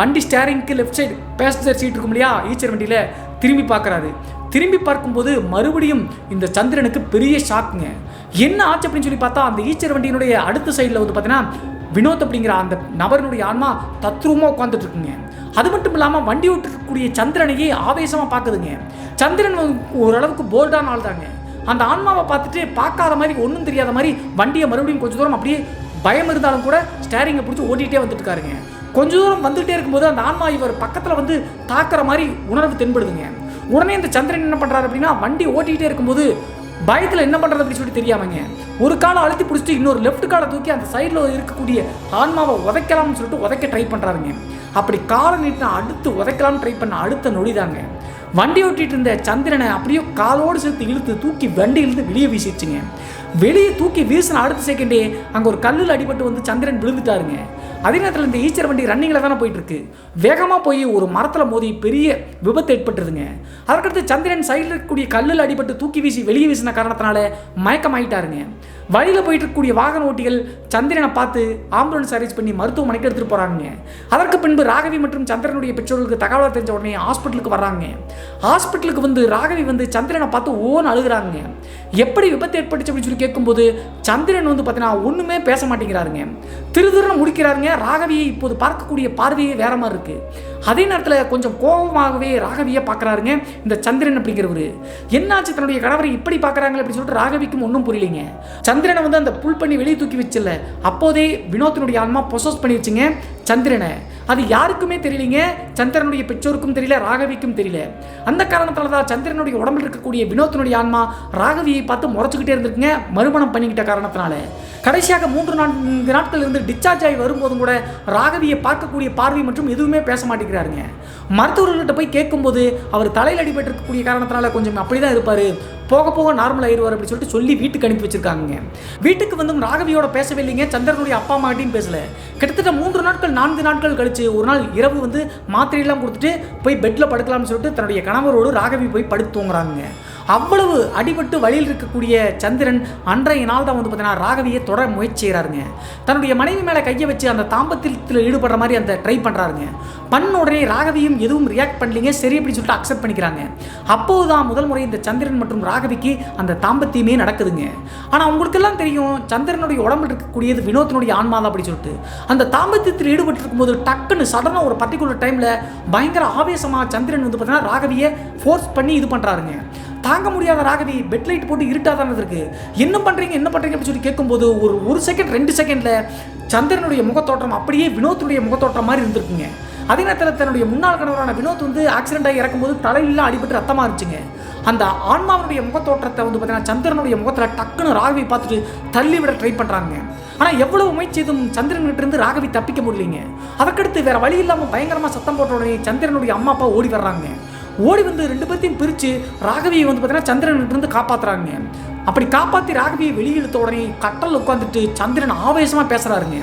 வண்டி ஸ்டேரிங்க்கு லெஃப்ட் சைடு பேசஞ்சர் சீட் இருக்கும் இல்லையா, ஈச்சர் வண்டியில் திரும்பி பார்க்குறாரு. திரும்பி பார்க்கும்போது மறுபடியும் இந்த சந்திரனுக்கு பெரிய ஷாக்குங்க. என்ன ஆச்சு அப்படின்னு சொல்லி பார்த்தா அந்த ஈச்சர் வண்டியினுடைய அடுத்த சைடில் வந்து பார்த்தீங்கன்னா வினோத் அப்படிங்கிற அந்த நபரினுடைய ஆன்மா தத்ரூபமாக உட்காந்துட்டு இருக்குங்க. அது மட்டும் இல்லாமல் வண்டி ஓட்டக்கூடிய சந்திரனையே ஆவேசமாக பார்க்குதுங்க. சந்திரன் ஓரளவுக்கு போல்டான ஆள் தாங்க. அந்த ஆன்மாவை பார்த்துட்டு பார்க்காத மாதிரி ஒன்றும் தெரியாத மாதிரி வண்டியை மறுபடியும் கொஞ்சம் தூரம் அப்படியே பயம் இருந்தாலும் கூட ஸ்டேரிங்கை பிடிச்சி ஓட்டிகிட்டே வந்துட்டு இருக்காருங்க. கொஞ்சம் தூரம் வந்துகிட்டே இருக்கும்போது அந்த ஆன்மா இவர் பக்கத்தில் வந்து தாக்குற மாதிரி உணர்வு தென்படுதுங்க. உடனே இந்த சந்திரன் என்ன பண்ணுறாரு அப்படின்னா வண்டி ஓட்டிகிட்டே இருக்கும்போது பயத்தில் என்ன பண்ணுறது அப்படின்னு சொல்லி தெரியாமங்க ஒரு காலை அழுத்தி பிடிச்சிட்டு இன்னொரு லெஃப்ட் காலை தூக்கி அந்த சைடில் இருக்கக்கூடிய ஆன்மாவை உதைக்கலாம்னு சொல்லிட்டு உதைக்க ட்ரை பண்ணுறாருங்க. அப்படி காலை நீட்டினா அடுத்து உதைக்கலாம்னு ட்ரை பண்ண அடுத்த நொடிதாங்க வண்டி ஓட்டிகிட்டு இருந்த சந்திரனை அப்படியே காலோடு சேர்த்து இழுத்து தூக்கி வண்டியிலிருந்து வெளியே வீசிடுச்சுங்க. வெளியே தூக்கி வீசின அடுத்த செகண்டே அங்கே ஒரு கல்லில் அடிபட்டு வந்து சந்திரன் விழுந்துட்டாருங்க. அதே நேரத்தில் இந்த ஈச்சர் வண்டி ரன்னிங்கில் தானே போயிட்டுருக்கு. வேகமாக போய் ஒரு மரத்தில் மோதி பெரிய விபத்து ஏற்பட்டுருதுங்க. அதற்கடுத்து சந்திரன் சைடில் இருக்கக்கூடிய கல்லில் அடிபட்டு தூக்கி வீசி வெளியே வீசின காரணத்தினால மயக்கமாயிட்டாருங்க. வழியில் போயிட்டு இருக்கக்கூடிய வாகன ஓட்டிகள் சந்திரனை பார்த்து ஆம்புலன்ஸ் அரேஞ்ச் பண்ணி மருத்துவமனைக்கு எடுத்துகிட்டு போகிறாங்க. அதற்கு பின்பு ராகவி மற்றும் சந்திரனுடைய பெற்றோர்களுக்கு தகவல் தெரிஞ்ச உடனே ஹாஸ்பிட்டலுக்கு வர்றாங்க. ஹாஸ்பிட்டலுக்கு வந்து ராகவி வந்து சந்திரனை பார்த்து ஓன்னு அழுகிறாங்க. எப்படி விபத்து ஏற்பட்டுச்சு அப்படின்னு சொல்லி கேட்கும்போது சந்திரன் வந்து பார்த்தீங்கன்னா ஒன்றுமே பேச மாட்டேங்கிறாருங்க. திருதிருன்னு முடிக்கிறாருங்க. ராகவியை இப்போது பார்க்கக்கூடிய பார்வையே வேற மாதிரி இருக்கு. அதே நேரத்தில் கொஞ்சம் கோபமாகவே ராகவியை பார்க்குறாருங்க இந்த சந்திரன் அப்படிங்கிறவர். என்னாச்சு தன்னுடைய கணவரை இப்படி பார்க்குறாங்களே அப்படின்னு சொல்லிட்டு ராகவிக்கும் ஒன்றும் புரியலைங்க. சந்திரனை வந்து அந்த புல் பண்ணி வெளியே தூக்கி வச்சில்ல அப்போதே வினோத்தினுடைய ஆன்மா பொசஸ் பண்ணி வச்சுங்க சந்திரனை. அது யாருக்குமே தெரியலைங்க. சந்திரனுடைய பெற்றோருக்கும் தெரியல, ராகவிக்கும் தெரியல. அந்த காரணத்தால் தான் சந்திரனுடைய உடம்பில் இருக்கக்கூடிய வினோத்தினுடைய ஆன்மா ராகவியை பார்த்து முறைச்சிக்கிட்டே இருந்திருக்குங்க மறுமணம் பண்ணிக்கிட்ட காரணத்தினால. கடைசியாக 3-4 நாட்கள் இருந்து டிஸ்சார்ஜ் ஆகி வரும்போதும் கூட ராகவியை பார்க்கக்கூடிய பார்வை மற்றும் எதுவுமே பேச மாட்டேங்கிறாருங்க. மருத்துவர்கள்ட்ட போய் கேட்கும்போது அவர் தலையில் அடிபட்டு இருக்கக்கூடிய காரணத்தினால கொஞ்சம் அப்படி தான் இருப்பார், போக போக நார்மல் ஆயிடுவார் அப்படின்னு சொல்லிட்டு சொல்லி வீட்டுக்கு அனுப்பி வச்சிருக்காங்க. வீட்டுக்கு வந்து ராகவியோட பேசவே இல்லைங்க, சந்திரனுடைய அப்பா அம்மாட்டையும் பேசல. கிட்டத்தட்ட 3 நாட்கள் 4 நாட்கள் கழிச்சு ஒரு நாள் இரவு வந்து மாத்திரையெல்லாம் கொடுத்துட்டு போய் பெட்டில் படுக்கலாம்னு சொல்லிட்டு தன்னுடைய கணவரோடு ராகவி போய் படுத்து தூங்குறாங்க. அவ்வளவு அடிபட்டு வழியில் இருக்கக்கூடிய சந்திரன் அன்றைய நாள் தான் வந்து பார்த்தீங்கன்னா ராகவியை தொடர முயற்சி செய்கிறாருங்க. தன்னுடைய மனைவி மேலே கையை வச்சு அந்த தாம்பத்தியத்தில் ஈடுபடுற மாதிரி அந்த ட்ரை பண்ணுறாருங்க. பண்ண உடனே ராகவியும் எதுவும் ரியாக்ட் பண்ணலிங்க, சரி அப்படின்னு சொல்லிட்டு அக்செப்ட் பண்ணிக்கிறாங்க. அப்போது தான் முதல் முறை இந்த சந்திரன் மற்றும் ராகவிக்கு அந்த தாம்பத்தியமே நடக்குதுங்க. ஆனால் அவங்களுக்கெல்லாம் தெரியும் சந்திரனுடைய உடம்பில் இருக்கக்கூடியது வினோத்தினுடைய ஆன்மா தான் அப்படி சொல்லிட்டு. அந்த தாம்பத்தியத்தில் ஈடுபட்டு இருக்கும்போது டக்குன்னு சடனாக ஒரு பர்டிகுலர் டைமில் பயங்கர ஆவேசமாக சந்திரன் வந்து பார்த்தீங்கன்னா ராகவியை ஃபோர்ஸ் பண்ணி இது பண்ணுறாருங்க. தாங்க முடியாத ராகவி பெட் லைட் போட்டு இருட்டாக தானே இருக்கு, என்ன பண்ணுறீங்க அப்படின்னு சொல்லி கேட்கும்போது ஒரு செகண்ட் 2 செகண்டில் சந்திரனுடைய முகத்தோற்றம் அப்படியே வினோத்தினுடைய முகத்தோற்றம் மாதிரி இருந்திருக்குங்க. அதே நேரத்தில் தன்னுடைய முன்னாள் கணவரான வினோத் வந்து ஆக்சிடென்ட் ஆகி இறக்கும்போது தலையிலாம் அடிபட்டு ரத்தமாக இருந்துச்சுங்க. அந்த ஆன்மாவுடைய முகத்தோற்றத்தை வந்து பார்த்தீங்கன்னா சந்திரனுடைய முகத்தில் டக்குன்னு ராகவி பார்த்துட்டு தள்ளி விட ட்ரை பண்ணுறாங்க. ஆனால் எவ்வளவு முயற்சி செய்தும் சந்திரன்கிட்ட இருந்து ராகவி தப்பிக்க முடியலைங்க. அதற்கடுத்து வேற வழி இல்லாமல் பயங்கரமாக சத்தம் போட்ட உடனே சந்திரனுடைய அம்மா அப்பா ஓடி வர்றாங்க. ஓடி வந்து 2 பேர்த்தையும் பிரித்து ராகவியை வந்து பார்த்தீங்கன்னா சந்திரன்கிட்ட இருந்து காப்பாற்றுறாங்க. அப்படி காப்பாற்றி ராகவியை வெளியிழுத்த உடனே கட்டல் உட்காந்துட்டு சந்திரன் ஆவேசமாக பேசுகிறாருங்க.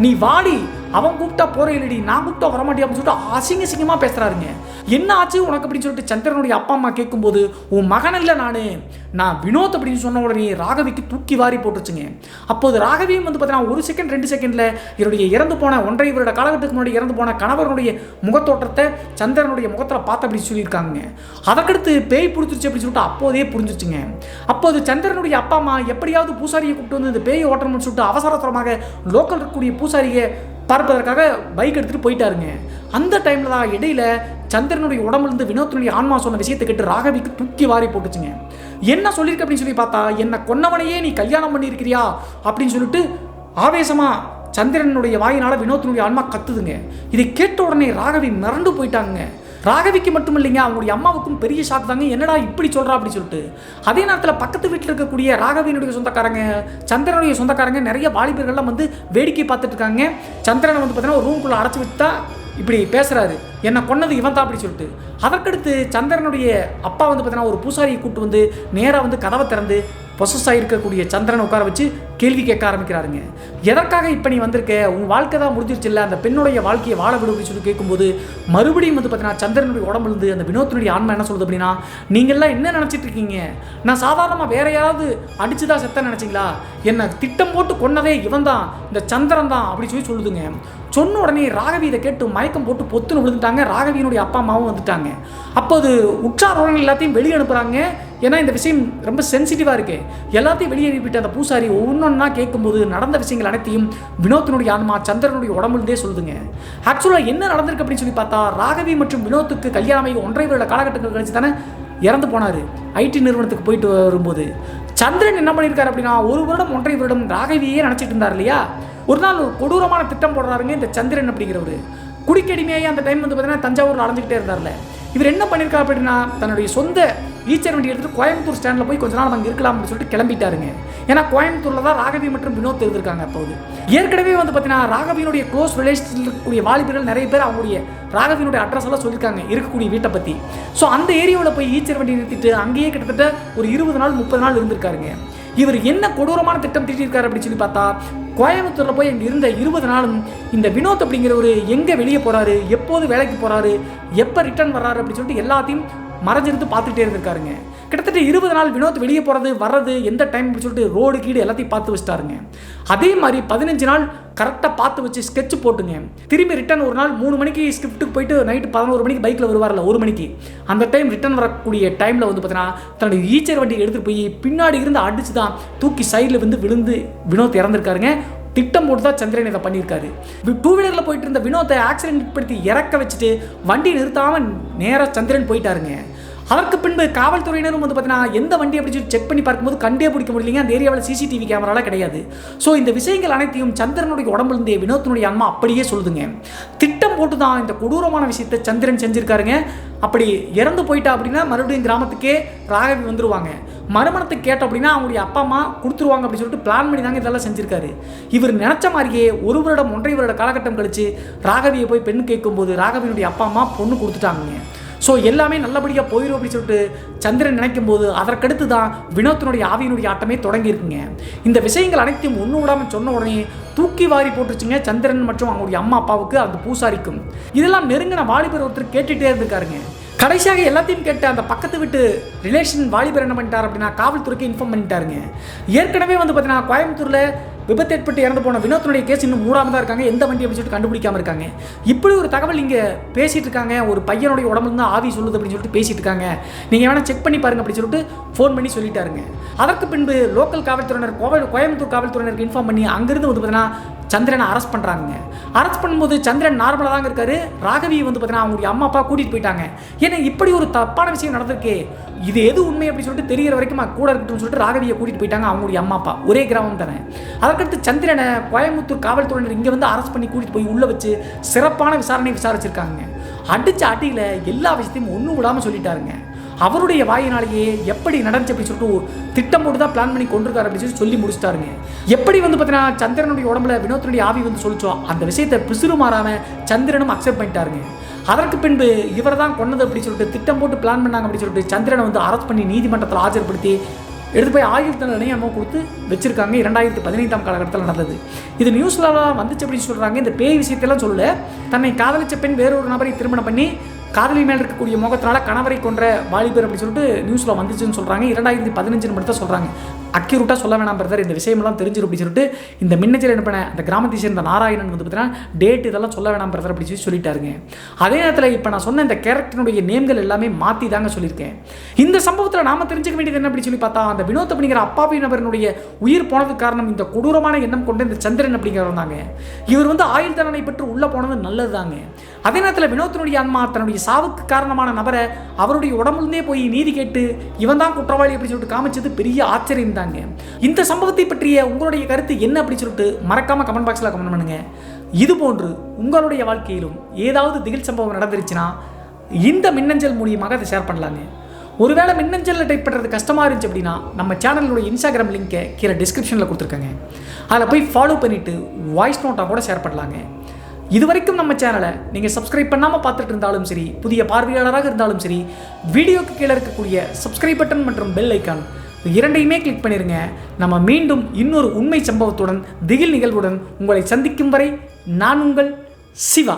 நீ வாடி, அவன் கூப்பிட்டா போற இல்லடி, நான் கூப்பிட்டா வரமாட்டே அப்படின்னு சொல்லிட்டு அசிங்கமாக பேசுறாருங்க. என்ன ஆச்சு உனக்கு அப்படின்னு சொல்லிட்டு சந்திரனுடைய அப்பா அம்மா கேட்கும்போது, உன் மகன் இல்லை நான் வினோத் அப்படின்னு சொன்ன உடனே ராகவிக்கு தூக்கி வாரி போட்டுருச்சுங்க. அப்போது ராகவியும் வந்து பார்த்தீங்கன்னா 1 செகண்ட் 2 செகண்டில் என்னுடைய இறந்து போன 1.5 வருட காலகட்டத்துக்கு முன்னாடி இறந்து போன கணவனுடைய முகத்தோற்றத்தை சந்திரனுடைய முகத்தில் பார்த்து அப்படி சொல்லியிருக்காங்க. அதற்கடுத்து பேய் பிடிச்சிருச்சு அப்படின்னு சொல்லிட்டு அப்போதே புரிஞ்சிருச்சுங்க. அப்போது சந்திரனுடைய அப்பா அம்மா எப்படியாவது பூசாரியை கூப்பிட்டு வந்து இந்த பேய் ஓட்டணும்னு சொல்லிட்டு அவசரமாக லோக்கல் இருக்கக்கூடிய பூசாரியை பார்ப்பதற்காக பைக் எடுத்துகிட்டு போயிட்டாருங்க. அந்த டைமில் தான் இடையில சந்திரனுடைய உடம்புலேருந்து வினோத்தினுடைய ஆன்மா சொன்ன விஷயத்தை கேட்டு ராகவிக்கு தூக்கி வாரி போட்டுச்சுங்க. என்ன சொல்லியிருக்கு அப்படின்னு சொல்லி பார்த்தா, என்னை கொன்னவனையே நீ கல்யாணம் பண்ணியிருக்கிறியா அப்படின்னு சொல்லிட்டு ஆவேசமாக சந்திரனுடைய வாயினால் வினோத்தினுடைய ஆன்மா கத்துதுங்க. இதை கேட்ட உடனே ராகவி மிரண்டு போயிட்டாங்க. ராகவிக்கு மட்டும் இல்லைங்க, அவங்களுடைய அம்மாவுக்கும் பெரிய ஷாக் தாங்க. என்னடா இப்படி சொல்கிறா அப்படி சொல்லிட்டு. அதே நேரத்தில் பக்கத்து வீட்டில் இருக்கக்கூடிய ராகவியினுடைய சொந்தக்காரங்க, சந்திரனுடைய சொந்தக்காரங்க நிறைய வாலிபர்கள்லாம் வந்து வேடிக்கை பார்த்துட்டு இருக்காங்க. சந்திரனை வந்து பார்த்தீங்கன்னா ஒரு ரூம்குள்ளே அடைச்சி விட்டா இப்படி பேசுகிறாரு, என்னை கொன்னது இவன் தான் அப்படி சொல்லிட்டு. அதற்கடுத்து சந்திரனுடைய அப்பா வந்து பார்த்தீங்கன்னா ஒரு பூசாரியை கூப்பிட்டு வந்து நேராக வந்து கதவை திறந்து பொசஸ் ஆகிருக்கக்கூடிய சந்திரனை உட்கார வச்சு கேள்வி கேட்க ஆரம்பிக்கிறாருங்க. எதற்காக இப்போ நீ வந்திருக்க, உன் வாழ்க்கை தான் முடிஞ்சிருச்சு இல்லை, அந்த பெண்ணுடைய வாழ்க்கையை வாழ விடு அப்படின்னு சொல்லி கேட்கும்போது மறுபடியும் வந்து பார்த்தீங்கன்னா சந்திரனுடைய உடம்புலேருந்து அந்த வினோத்தினுடைய ஆன்மா என்ன சொல்லுது அப்படின்னா, நீங்கள்லாம் என்ன நினச்சிட்டு இருக்கீங்க, நான் சாதாரணமாக வேற யாராவது அடிச்சு தான் செத்த நினச்சிங்களா, என்னை திட்டம் போட்டு கொன்னதே இவன் தான், இந்த சந்திரன் தான் அப்படி சொல்லி சொல்லுதுங்க. சொன்ன உடனே ராகவி இதை கேட்டு மயக்கம் போட்டு பொத்துன்னு விழுந்துட்டாங்க. ராகவியினுடைய அப்பா அம்மாவும் வந்துட்டாங்க. அப்போது உற்றார் உறவினர்கள் எல்லாத்தையும் வெளியே அனுப்புகிறாங்க. ஏன்னா இந்த விஷயம் ரொம்ப சென்சிட்டிவாக இருக்குது. எல்லாத்தையும் வெளியே அனுப்பிட்டு அந்த பூசாரி ஒவ்வொன்றா கேட்கும்போது நடந்த விஷயங்கள் அனைத்தையும் வினோத்தினுடைய ஆன்மா சந்திரனுடைய உடம்புலேருந்தே சொல்லுதுங்க. ஆக்சுவலாக என்ன நடந்திருக்கு அப்படின்னு சொல்லி பார்த்தா, ராகவி மற்றும் வினோத்துக்கு கல்யாணம் 1.5 வருட காலகட்டங்கள் கழிச்சு தானே இறந்து போனார். ஐடி நிறுவனத்துக்கு போயிட்டு வரும்போது சந்திரன் என்ன பண்ணியிருக்காரு அப்படின்னா, 1 வருடம் 1.5 வருடம் ராகவியே நினச்சிட்டு இருந்தார் இல்லையா. ஒரு நாள் ஒரு கொடூரமான திட்டம் போடுறாருங்க இந்த சந்திரன் அப்படிங்கிறவர். குடிக்கடிமையாகி அந்த டைம் வந்து பார்த்தீங்கன்னா தஞ்சாவூரில் அலைஞ்சிக்கிட்டே இருந்தார்ல. இவர் என்ன பண்ணியிருக்காரு அப்படின்னா, தன்னுடைய சொந்த ஈச்சர் வண்டி எடுத்துகிட்டு கோயம்புத்தூர் ஸ்டாண்டில் போய் கொஞ்ச நாள் அங்கே இருக்கலாம் அப்படின்னு சொல்லிட்டு கிளம்பிட்டாருங்க. ஏன்னா கோயம்புத்தூரில் தான் ராகவி மற்றும் வினோத் இருந்திருக்காங்க. அப்போது ஏற்கனவே வந்து பார்த்தீங்கன்னா ராகவியினுடைய க்ளோஸ் ரிலேஷன்ஸில் இருக்கக்கூடிய வாலிபர்கள் நிறைய பேர் அவங்களுடைய ராகவியினுடைய அட்ரஸ் எல்லாம் சொல்லியிருக்காங்க இருக்கக்கூடிய வீட்டை பற்றி. ஸோ அந்த ஏரியாவில் போய் ஈச்சர் வண்டி நிறுத்திட்டு அங்கேயே கிட்டத்தட்ட ஒரு 20 நாள் 30 நாள் இருந்திருக்காருங்க. இவர் என்ன கொடூரமான திட்டம் தீட்டியிருக்காரு அப்படின்னு சொல்லி பார்த்தா, கோயம்புத்தூரில் போய் இங்கே இருந்த 20 நாளும் இந்த வினோத் அப்படிங்கிறவர் எங்கே வெளியே போகிறாரு, எப்போது வேலைக்கு போகிறாரு, எப்போ ரிட்டர்ன் வர்றாரு அப்படின்னு சொல்லிட்டு எல்லாத்தையும் மறைஞ்சிருந்து பார்த்துக்கிட்டே இருந்திருக்காருங்க. கிட்டத்தட்ட 20 நாள் வினோத் வெளியே போகிறது வர்றது எந்த டைம் அப்படின்னு சொல்லிட்டு ரோடு கீடு எல்லாத்தையும் பார்த்து வச்சுட்டாருங்க. அதே மாதிரி 15 நாள் கரெக்டாக பார்த்து வச்சு ஸ்கெட்ச் போட்டுங்க. திரும்பி ரிட்டர்ன் ஒரு நாள் 3 மணிக்கு ஸ்கிரிப்டுக்கு போயிட்டு நைட்டு 11 மணிக்கு பைக்கில் வருவார்ல 1 மணிக்கு, அந்த டைம் ரிட்டர்ன் வரக்கூடிய டைமில் வந்து பார்த்தீங்கன்னா தன்னுடைய ஈச்சர் வண்டி எடுத்துகிட்டு போய் பின்னாடி இருந்து அடிச்சு தான் தூக்கி சைடில் வந்து விழுந்து வினோத் இறந்துருக்காருங்க. திட்டம் போட்டு தான் சந்திரன் இதை பண்ணியிருக்காரு. 2 வீலரில் போயிட்டு இருந்த வினோத்தை ஆக்சிடென்ட் படுத்தி இறக்க வச்சுட்டு வண்டி நிறுத்தாமல் நேராக சந்திரன் போயிட்டாருங்க. அதற்கு பின்பு காவல்துறையினரும் வந்து பார்த்தீங்கன்னா எந்த வண்டி அப்படி சொல்லி செக் பண்ணி பார்க்கும்போது கண்டே பிடிக்க முடியலைங்க. அந்த ஏரியாவில் சிசிடிவி கேமராலாம் கிடையாது. ஸோ இந்த விஷயங்கள் அனைத்தையும் சந்திரனுடைய உடம்புலேருந்தே வினோத்தினுடைய ஆன்மா அப்படியே சொல்லுதுங்க. திட்டம் போட்டு தான் இந்த கொடூரமான விஷயத்தை சந்திரன் செஞ்சுருக்காருங்க. அப்படி இறந்து போயிட்டா அப்படின்னா மறுபடியும் கிராமத்துக்கே ராகவி வந்துருவாங்க. மறுமணத்துக்கு கேட்டோம் அப்படின்னா அவங்களுடைய அப்பா அம்மா கொடுத்துருவாங்க அப்படின்னு சொல்லிட்டு பிளான் பண்ணி தாங்க இதெல்லாம் செஞ்சிருக்காரு. இவர் நினச்ச மாதிரியே 1 வருடம் 1.5 வருட காலகட்டம் கழிச்சு ராகவியை போய் பெண் கேட்கும்போது ராகவியினுடைய அப்பா அம்மா பொண்ணு கொடுத்துட்டாங்க. ஸோ எல்லாமே நல்லபடியாக போயிடும் அப்படின்னு சொல்லிட்டு சந்திரன் நினைக்கும் போது அதற்கடுத்து தான் வினோத்தினுடைய ஆவியினுடைய ஆட்டமே தொடங்கியிருக்குங்க. இந்த விஷயங்கள் அனைத்தையும் ஒன்று விடாமல் சொன்ன உடனே தூக்கி வாரி போட்டுருச்சுங்க சந்திரன் மற்றும் அவங்களுடைய அம்மா அப்பாவுக்கு, அந்த பூசாரிக்கும். இதெல்லாம் நெருங்கின வாலிபர் ஒருத்தர் கேட்டுகிட்டே இருந்திருக்காருங்க. கடைசியாக எல்லாத்தையும் கேட்டு அந்த பக்கத்து வீட்டு ரிலேஷன் வாலிபர் என்ன பண்ணிட்டார் அப்படின்னா காவல்துறைக்கு இன்ஃபார்ம் பண்ணிட்டாருங்க. ஏற்கனவே வந்து பார்த்தீங்கன்னா கோயம்புத்தூரில் விபத்து ஏற்பட்டு இறந்து போன வினோத்தினுடைய கேஸ் இன்னும் மூடாமல் தான் இருக்காங்க. எந்த வண்டி அப்படின்னு சொல்லிட்டு கண்டுபிடிக்காமல் இருக்காங்க. இப்படி ஒரு தகவல் இங்கே பேசிகிட்டு இருக்காங்க. ஒரு பையனுடைய உடம்புல தான் ஆவி சொல்லுது அப்படின்னு சொல்லிட்டு பேசிட்டு இருக்காங்க. நீங்கள் வேணால் செக் பண்ணி பாருங்க அப்படின்னு சொல்லிட்டு ஃபோன் பண்ணி சொல்லிட்டாருங்க. அதற்கு பின்பு லோக்கல் காவல்துறையினர் கோயம்புத்தூர் காவல்துறையினருக்கு இன்ஃபார்ம் பண்ணி அங்கிருந்து வந்து பார்த்தீங்கன்னா சந்திரனை அரெஸ்ட் பண்ணுறாங்க. அரெஸ்ட் பண்ணும்போது சந்திரன் நார்மலாக தாங்க இருக்காரு. ராகவியை வந்து பார்த்தீங்கன்னா அவங்களுடைய அம்மா அப்பா கூட்டிகிட்டு போயிட்டாங்க. ஏன்னா இப்படி ஒரு தப்பான விஷயம் நடந்திருக்கு, இது எது உண்மை அப்படின்னு சொல்லிட்டு தெரிகிற வரைக்கும் கூட இருக்கட்டும்னு சொல்லிட்டு ராகவியை கூட்டிகிட்டு போயிட்டாங்க அவங்களுடைய அம்மா அப்பா. ஒரே கிராமம் தானே. அதற்கடுத்து சந்திரனை கோயம்புத்தூர் காவல்துறையினர் இங்கே வந்து அரெஸ்ட் பண்ணி கூட்டிகிட்டு போய் உள்ளே வச்சு சிறப்பான விசாரணை விசாரிச்சிருக்காங்க. அடித்த அடியில் எல்லா விஷயத்தையும் ஒன்றும் விடாமல் சொல்லிட்டாருங்க. அவருடைய வாயினாலேயே எப்படி நடந்துச்சு அப்படின்னு சொல்லிட்டு திட்டம் போட்டு தான் பிளான் பண்ணி கொண்டிருக்காரு அப்படின்னு சொல்லி முடிச்சிட்டாருங்க. எப்படி வந்து பார்த்தீங்கன்னா சந்திரனுடைய உடம்புல வினோத்தினுடைய ஆவி வந்து சொல்லிச்சோம், அந்த விஷயத்தை பிசுறு மாறாம சந்திரனும் அக்செப்ட் பண்ணிட்டாருங்க. அதற்கு பின்பு இவர் தான் கொண்டது அப்படின்னு சொல்லிட்டு திட்டம் போட்டு பிளான் பண்ணாங்க அப்படின்னு சொல்லிட்டு சந்திரனை வந்து அரெஸ்ட் பண்ணி நீதிமன்றத்தில் ஆஜர்படுத்தி எடுத்து போய் ஆயுள் தண்டனை நம்ம கொடுத்து வச்சிருக்காங்க. 2015 காலகட்டத்தில் நடந்தது. இது நியூஸ்லாம் வந்துச்சு அப்படின்னு சொல்கிறாங்க. இந்த பேய் விஷயத்தெல்லாம் சொல்லல, தன்னை காதலிச்ச பெண் வேறொரு நபரை திருமணம் பண்ணி காதலி மேல் இருக்கக்கூடிய முகத்தினால கணவரை கொன்ற வாலிபர் அப்படின்னு சொல்லிட்டு நியூஸில் வந்துச்சுன்னு சொல்கிறாங்க. 2015 மட்டும் தான் சொல்கிறாங்க. அக்யூரேட்டாக சொல்ல வேணாம் பிரதர், இந்த விஷயமெல்லாம் தெரிஞ்சிடும் அப்படின்னு சொல்லிட்டு இந்த மின்னஞ்சல் என்ன பண்ண அந்த கிராமத்தை சேர்ந்த நாராயணன் வந்து பார்த்தீங்கன்னா டேட் இதெல்லாம் சொல்ல வேணாம் பிரதர் அப்படின்னு சொல்லிட்டாருங்க. அதே நேரத்தில் இப்போ நான் சொன்ன இந்த கேரக்டருடைய நேம்கள் எல்லாமே மாற்றி தாங்க சொல்லியிருக்கேன். இந்த சம்பவத்தில் நாம தெரிஞ்சுக்க வேண்டியது என்ன அப்படின்னு சொல்லி பார்த்தா, அந்த வினோத் அப்படிங்கிற அப்பாவி நபரினுடைய உயிர் போனதுக்கு காரணம் இந்த கொடூரமான எண்ணம் கொண்ட இந்த சந்திரன் அப்படிங்கிறவர் தாங்க. இவர் வந்து ஆயுள் தண்டனை பெற்று உள்ளே போனது நல்லது தாங்க. அதே நேரத்தில் வினோத்தினுடைய அம்மா தன்னுடைய சாவுக்கு காரணமான நபரை அவருடைய உடம்புலேருந்தே போய் நீதி கேட்டு இவன் தான் குற்றவாளி அப்படின்னு சொல்லிட்டு காமிச்சது பெரிய ஆச்சரியம் தாங்க. இந்த சம்பவத்தை பற்றிய உங்களுடைய கருத்து என்ன அப்படின்னு சொல்லிட்டு மறக்காம கமெண்ட் பாக்ஸில் கமெண்ட் பண்ணுங்க. இது போன்று உங்களுடைய வாழ்க்கையிலும் ஏதாவது திகில் சம்பவம் நடந்துருச்சுன்னா இந்த மின்னஞ்சல் மூலியமாக அதை ஷேர் பண்ணலாங்க. ஒருவேளை மின்னஞ்சலில் டைப் பண்ணுறது கஷ்டமாக இருந்துச்சு அப்படின்னா நம்ம சேனலோட இன்ஸ்டாகிராம் லிங்கை கீழே டிஸ்கிரிப்ஷனில் கொடுத்துருக்காங்க. அதில் போய் ஃபாலோ பண்ணிவிட்டு வாய்ஸ் நோட்டாக கூட ஷேர் பண்ணலாங்க. இது வரைக்கும் நம்ம சேனலை நீங்கள் சப்ஸ்கிரைப் பண்ணாமல் பார்த்துட்டு இருந்தாலும் சரி, புதிய பார்வையாளராக இருந்தாலும் சரி, வீடியோக்கு கீழே இருக்கக்கூடிய சப்ஸ்கிரைப் பட்டன் மற்றும் பெல் ஐக்கான் இரண்டையுமே கிளிக் பண்ணிடுங்க. நம்ம மீண்டும் இன்னொரு உண்மை சம்பவத்துடன் திகில் நிகழ்வுடன் உங்களை சந்திக்கும் வரை நான் உங்கள் சிவா.